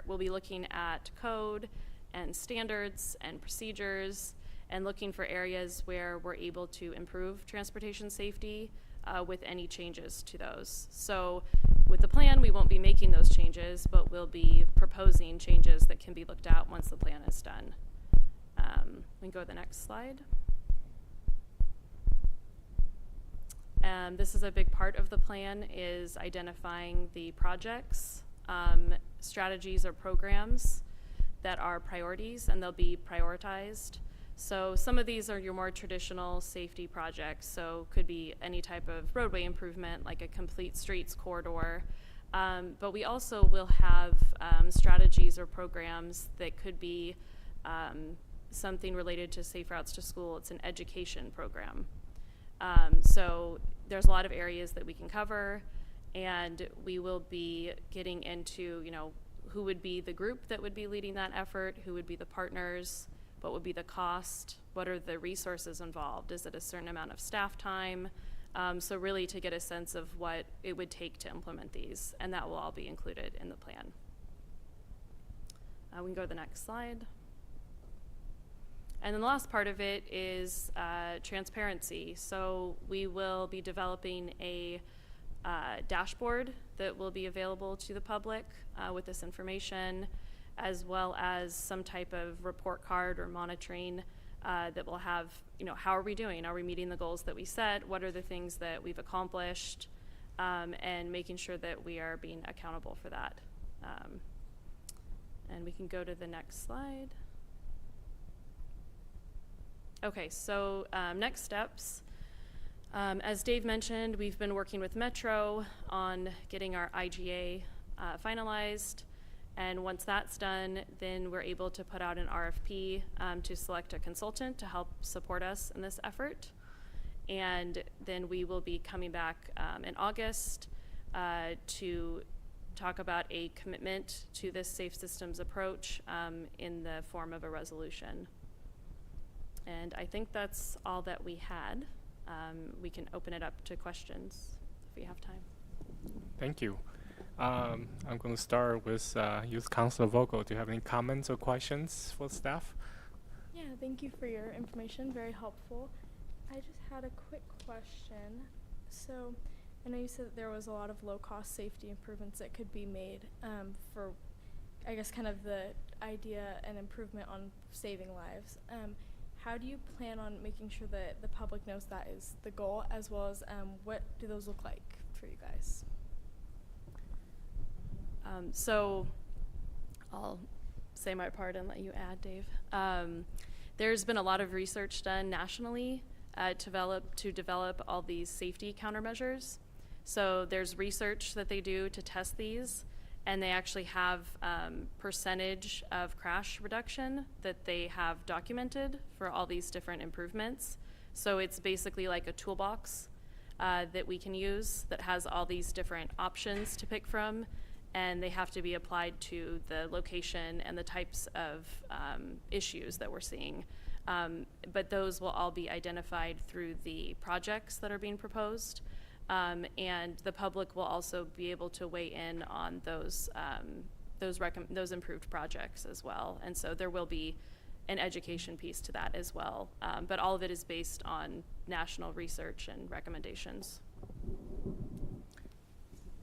we'll be looking at code and standards and procedures, and looking for areas where we're able to improve transportation safety with any changes to those. So with the plan, we won't be making those changes, but we'll be proposing changes that can be looked at once the plan is done. We can go to the next slide. This is a big part of the plan, is identifying the projects, strategies, or programs that are priorities, and they'll be prioritized. So some of these are your more traditional safety projects, so could be any type of roadway improvement, like a complete streets corridor. But we also will have strategies or programs that could be something related to Safe Routes to School. It's an education program. So there's a lot of areas that we can cover, and we will be getting into, who would be the group that would be leading that effort, who would be the partners, what would be the cost, what are the resources involved, is it a certain amount of staff time? So really to get a sense of what it would take to implement these, and that will all be included in the plan. We can go to the next slide. And then the last part of it is transparency. So we will be developing a dashboard that will be available to the public with this information, as well as some type of report card or monitoring that will have, how are we doing? Are we meeting the goals that we set? What are the things that we've accomplished? And making sure that we are being accountable for that. And we can go to the next slide. Okay, so next steps. As Dave mentioned, we've been working with Metro on getting our IGA finalized. And once that's done, then we're able to put out an RFP to select a consultant to help support us in this effort. And then we will be coming back in August to talk about a commitment to this safe systems approach in the form of a resolution. And I think that's all that we had. We can open it up to questions if we have time. Thank you. I'm going to start with Youth Councilor Vogel. Do you have any comments or questions for staff? Yeah, thank you for your information. Very helpful. I just had a quick question. So I know you said that there was a lot of low-cost safety improvements that could be made for, I guess, kind of the idea and improvement on saving lives. How do you plan on making sure that the public knows that is the goal, as well as what do those look like for you guys? So I'll say my part and let you add, Dave. There's been a lot of research done nationally to develop all these safety countermeasures. So there's research that they do to test these, and they actually have percentage of crash reduction that they have documented for all these different improvements. So it's basically like a toolbox that we can use that has all these different options to pick from, and they have to be applied to the location and the types of issues that we're seeing. But those will all be identified through the projects that are being proposed. And the public will also be able to weigh in on those improved projects as well. And so there will be an education piece to that as well. But all of it is based on national research and recommendations.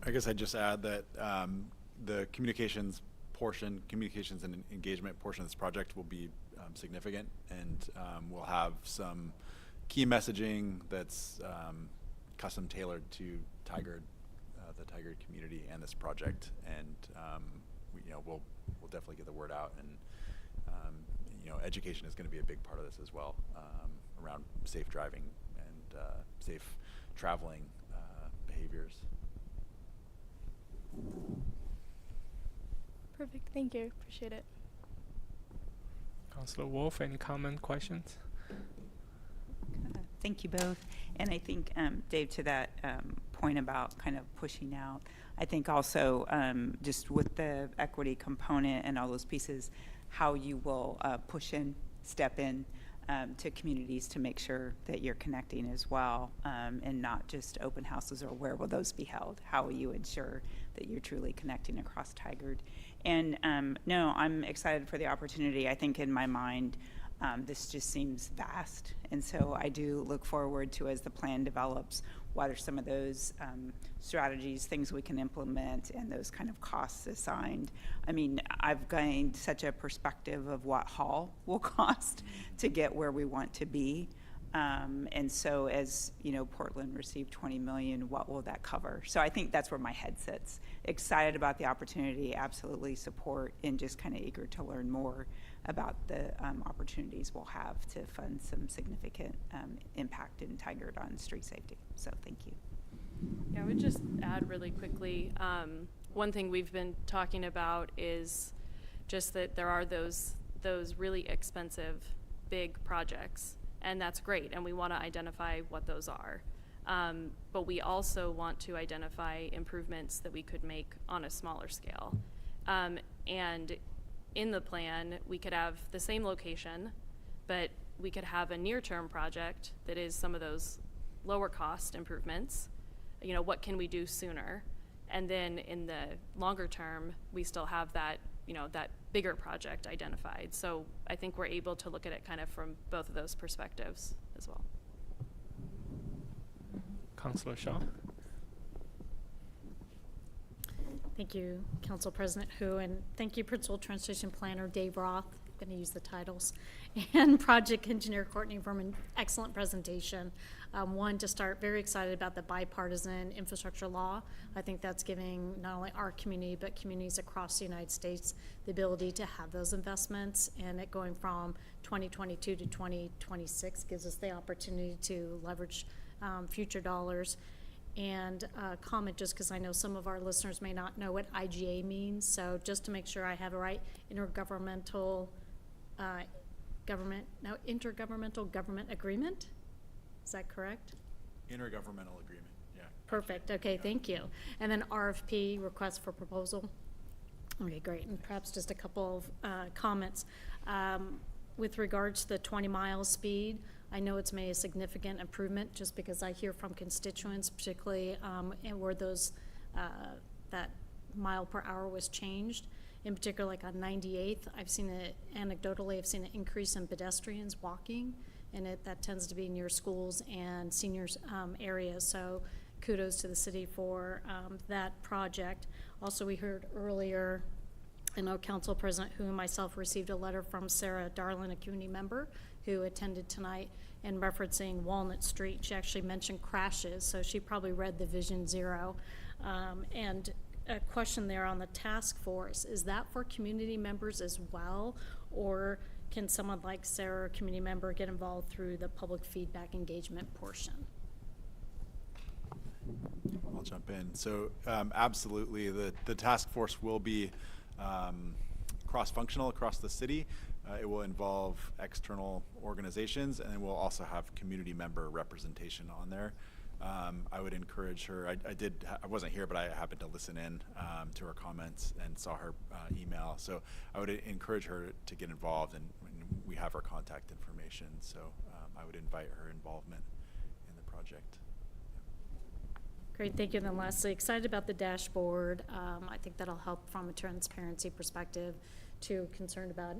I guess I'd just add that the communications and engagement portion of this project will be significant, and we'll have some key messaging that's custom tailored to Tigard, the Tigard community, and this project. And we'll definitely get the word out, and education is going to be a big part of this as well, around safe driving and safe traveling behaviors. Perfect. Thank you. Appreciate it. Councilor Wolf, any comment, questions? Thank you both. And I think, Dave, to that point about kind of pushing out, I think also just with the equity component and all those pieces, how you will push in, step in to communities to make sure that you're connecting as well, and not just open houses, or where will those be held? How will you ensure that you're truly connecting across Tigard? And no, I'm excited for the opportunity. I think in my mind, this just seems vast. And so I do look forward to, as the plan develops, what are some of those strategies, things we can implement, and those kind of costs assigned. I mean, I've gained such a perspective of what Hall will cost to get where we want to be. And so as, Portland received $20 million, what will that cover? So I think that's where my head sits. Excited about the opportunity, absolutely support, and just kind of eager to learn more about the opportunities we'll have to fund some significant impact in Tigard on street safety. So thank you. Yeah, I would just add really quickly, one thing we've been talking about is just that there are those really expensive big projects, and that's great, and we want to identify what those are. But we also want to identify improvements that we could make on a smaller scale. And in the plan, we could have the same location, but we could have a near-term project that is some of those lower cost improvements. What can we do sooner? And then in the longer term, we still have that, that bigger project identified. So I think we're able to look at it kind of from both of those perspectives as well. Councilor Shaw. Thank you, Council President Hu, and thank you, Principal Transition Planner Dave Roth. I'm going to use the titles, and Project Engineer Courtney for an excellent presentation. One, to start, very excited about the bipartisan infrastructure law. I think that's giving not only our community, but communities across the United States the ability to have those investments, and it going from 2022 to 2026 gives us the opportunity to leverage future dollars. And comment, just because I know some of our listeners may not know what IGA means, so just to make sure I have it right, intergovernmental government agreement? Is that correct? Intergovernmental agreement, yeah. Perfect, okay, thank you. And then RFP, request for proposal. Okay, great, and perhaps just a couple of comments. With regards to the 20-mile speed, I know it's made a significant improvement just because I hear from constituents, particularly and where those, that mile per hour was changed. In particular, like on 98th, anecdotally, I've seen an increase in pedestrians walking, and that tends to be near schools and seniors areas. So kudos to the city for that project. Also, we heard earlier, I know Council President Hu and myself received a letter from Sarah Darlin, a community member, who attended tonight, and referencing Walnut Street. She actually mentioned crashes, so she probably read the Vision Zero. And a question there on the task force, is that for community members as well, or can someone like Sarah, a community member, get involved through the public feedback engagement portion? I'll jump in. So absolutely, the task force will be cross-functional across the city. It will involve external organizations, and we'll also have community member representation on there. I would encourage her. I wasn't here, but I happened to listen in to her comments and saw her email. So I would encourage her to get involved, and we have her contact information. So I would invite her involvement in the project. Great, thank you. And then lastly, excited about the dashboard. I think that'll help from a transparency perspective. Too concerned about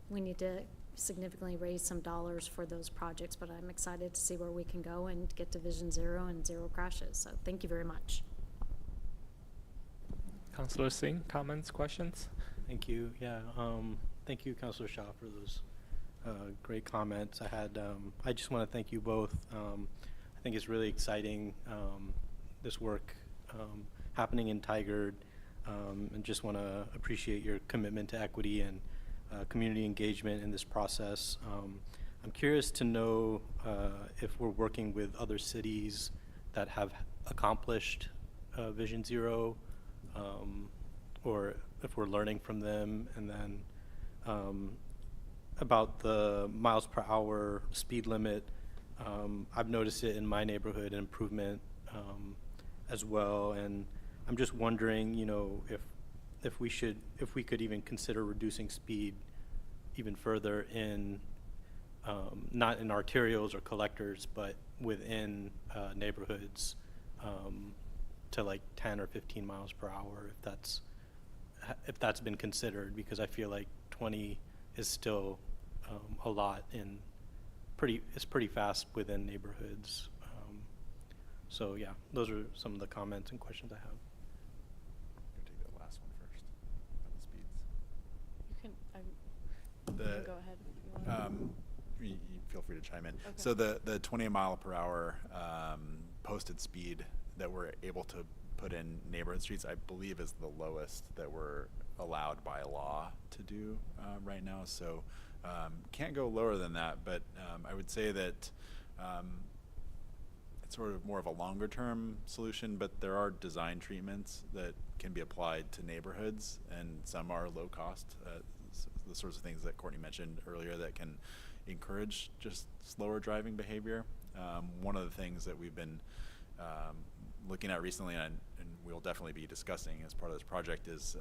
we need to significantly raise some dollars for those projects, but I'm excited to see where we can go and get to Vision Zero and zero crashes. So thank you very much. Councillor Singh, comments, questions? Thank you. Yeah. Thank you, Councillor Shaw, for those great comments. I just want to thank you both. I think it's really exciting, this work happening in Tigard, and just want to appreciate your commitment to equity and community engagement in this process. I'm curious to know if we're working with other cities that have accomplished Vision Zero, or if we're learning from them. And then about the miles per hour speed limit, I've noticed it in my neighborhood, an improvement as well. And I'm just wondering, if we could even consider reducing speed even further in, not in arterials or collectors, but within neighborhoods, to like 10 or 15 miles per hour, if that's been considered, because I feel like 20 is still a lot in it's pretty fast within neighborhoods. So yeah, those are some of the comments and questions I have. Take the last one first, about the speeds. You can go ahead if you want. You feel free to chime in. Okay. So the 20 mile per hour posted speed that we're able to put in neighborhood streets, I believe, is the lowest that we're allowed by law to do right now. So can't go lower than that, but I would say that it's sort of more of a longer term solution, but there are design treatments that can be applied to neighborhoods, and some are low cost, the sorts of things that Courtney mentioned earlier that can encourage just slower driving behavior. One of the things that we've been looking at recently, and we'll definitely be discussing as part of this project, is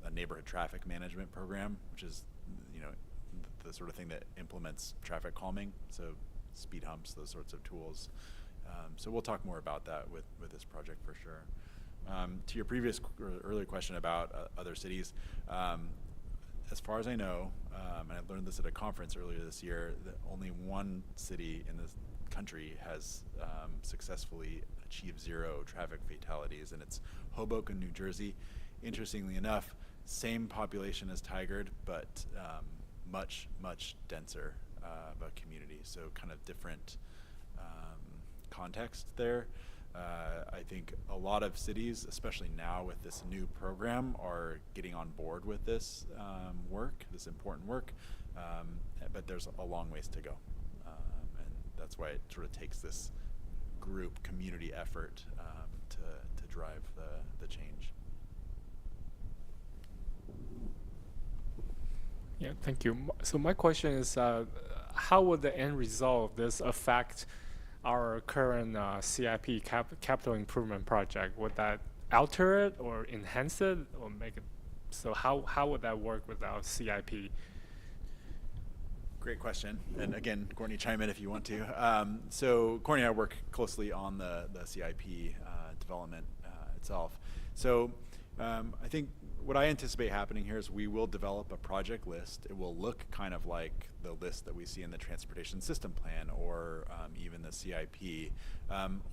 a neighborhood traffic management program, which is the sort of thing that implements traffic calming, so speed humps, those sorts of tools. So we'll talk more about that with this project for sure. To your previous or earlier question about other cities, as far as I know, and I learned this at a conference earlier this year, that only one city in this country has successfully achieved zero traffic fatalities, and it's Hoboken, New Jersey. Interestingly enough, same population as Tigard, but much, much denser of a community, so kind of different context there. I think a lot of cities, especially now with this new program, are getting on board with this work, this important work, but there's a long ways to go. And that's why it sort of takes this group community effort to drive the change. Yeah, thank you. So my question is, how would the end result of this affect our current CIP capital improvement project? Would that alter it or enhance it or make it? So how would that work with our CIP? Great question. And again, Courtney, chime in if you want to. So Courtney and I work closely on the CIP development itself. So I think what I anticipate happening here is we will develop a project list. It will look kind of like the list that we see in the Transportation System Plan or even the CIP.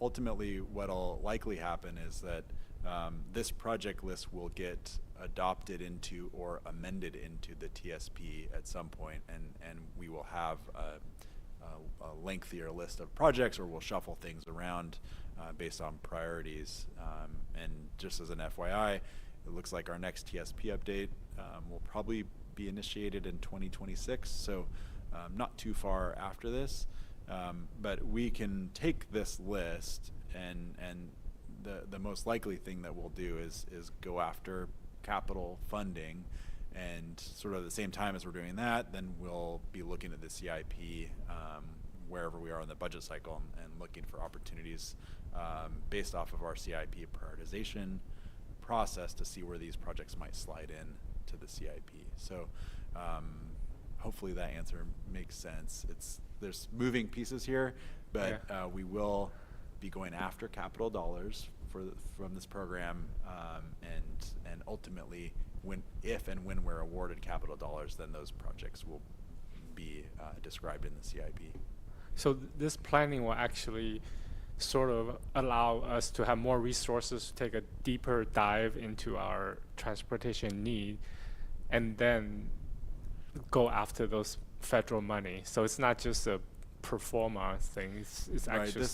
Ultimately, what'll likely happen is that this project list will get adopted into or amended into the TSP at some point, and we will have a lengthier list of projects, or we'll shuffle things around based on priorities. And just as an FYI, it looks like our next TSP update will probably be initiated in 2026, so not too far after this. But we can take this list, and the most likely thing that we'll do is go after capital funding, and sort of at the same time as we're doing that, then we'll be looking at the CIP wherever we are in the budget cycle and looking for opportunities based off of our CIP prioritization process to see where these projects might slide in to the CIP. So hopefully that answer makes sense. There's moving pieces here, but we will be going after capital dollars from this program, and ultimately, if and when we're awarded capital dollars, then those projects will be described in the CIP. So this planning will actually sort of allow us to have more resources to take a deeper dive into our transportation need and then go after those federal money. So it's not just a pro forma thing, it's actually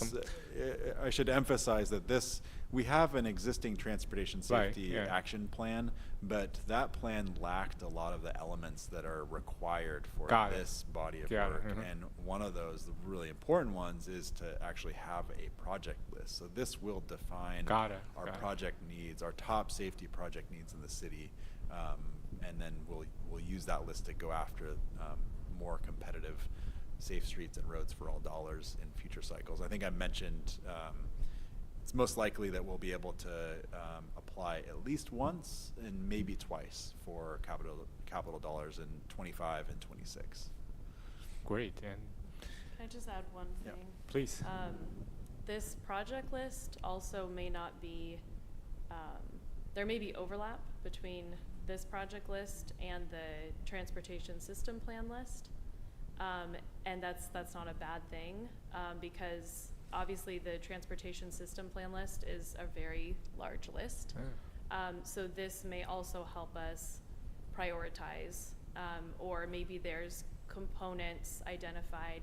I should emphasize that we have an existing transportation safety action plan, but that plan lacked a lot of the elements that are required for this body of work. And one of those, the really important ones, is to actually have a project list. So this will define our project needs, our top safety project needs in the city, and then we'll use that list to go after more competitive safe streets and roads for all dollars in future cycles. I think I mentioned it's most likely that we'll be able to apply at least once and maybe twice for capital dollars in 25 and 26. Great. And can I just add one thing? Please. This project list also may not be, there may be overlap between this project list and the Transportation System Plan list. And that's not a bad thing, because obviously the Transportation System Plan list is a very large list. So this may also help us prioritize, or maybe there's components identified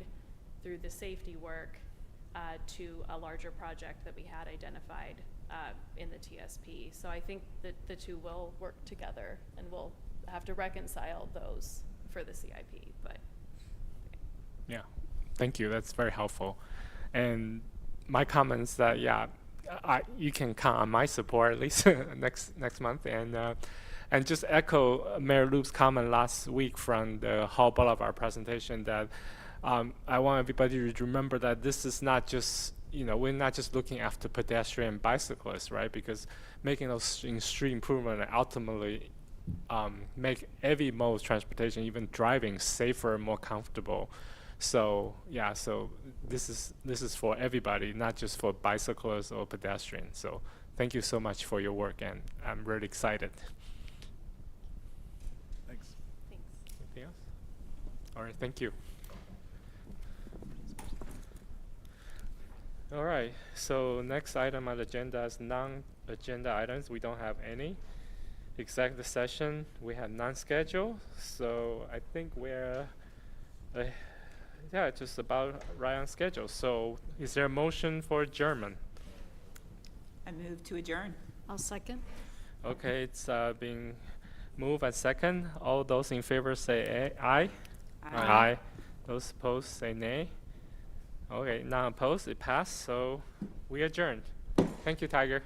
through the safety work to a larger project that we had identified in the TSP. So I think that the two will work together, and we'll have to reconcile those for the CIP. But yeah, thank you. That's very helpful. And my comments that you can count on my support at least next month, and just echo Mayor Loop's comment last week from the Hall Boulevard presentation that I want everybody to remember that this is not just, we're not just looking after pedestrian and bicyclists, right? Because making those street improvement ultimately make every mode of transportation, even driving, safer and more comfortable. So so this is for everybody, not just for bicyclists or pedestrians. So thank you so much for your work, and I'm really excited. Thanks. Anything else? All right, thank you. All right, so next item on the agenda is non-agenda items. We don't have any. Executive session, we have none scheduled. So I think we're just about right on schedule. So is there a motion for adjournment? I move to adjourn. I'll second. Okay, it's being moved and second. All those in favor say aye. Aye. Those opposed say nay. Okay, none opposed, it passed, so we adjourned. Thank you, Tiger.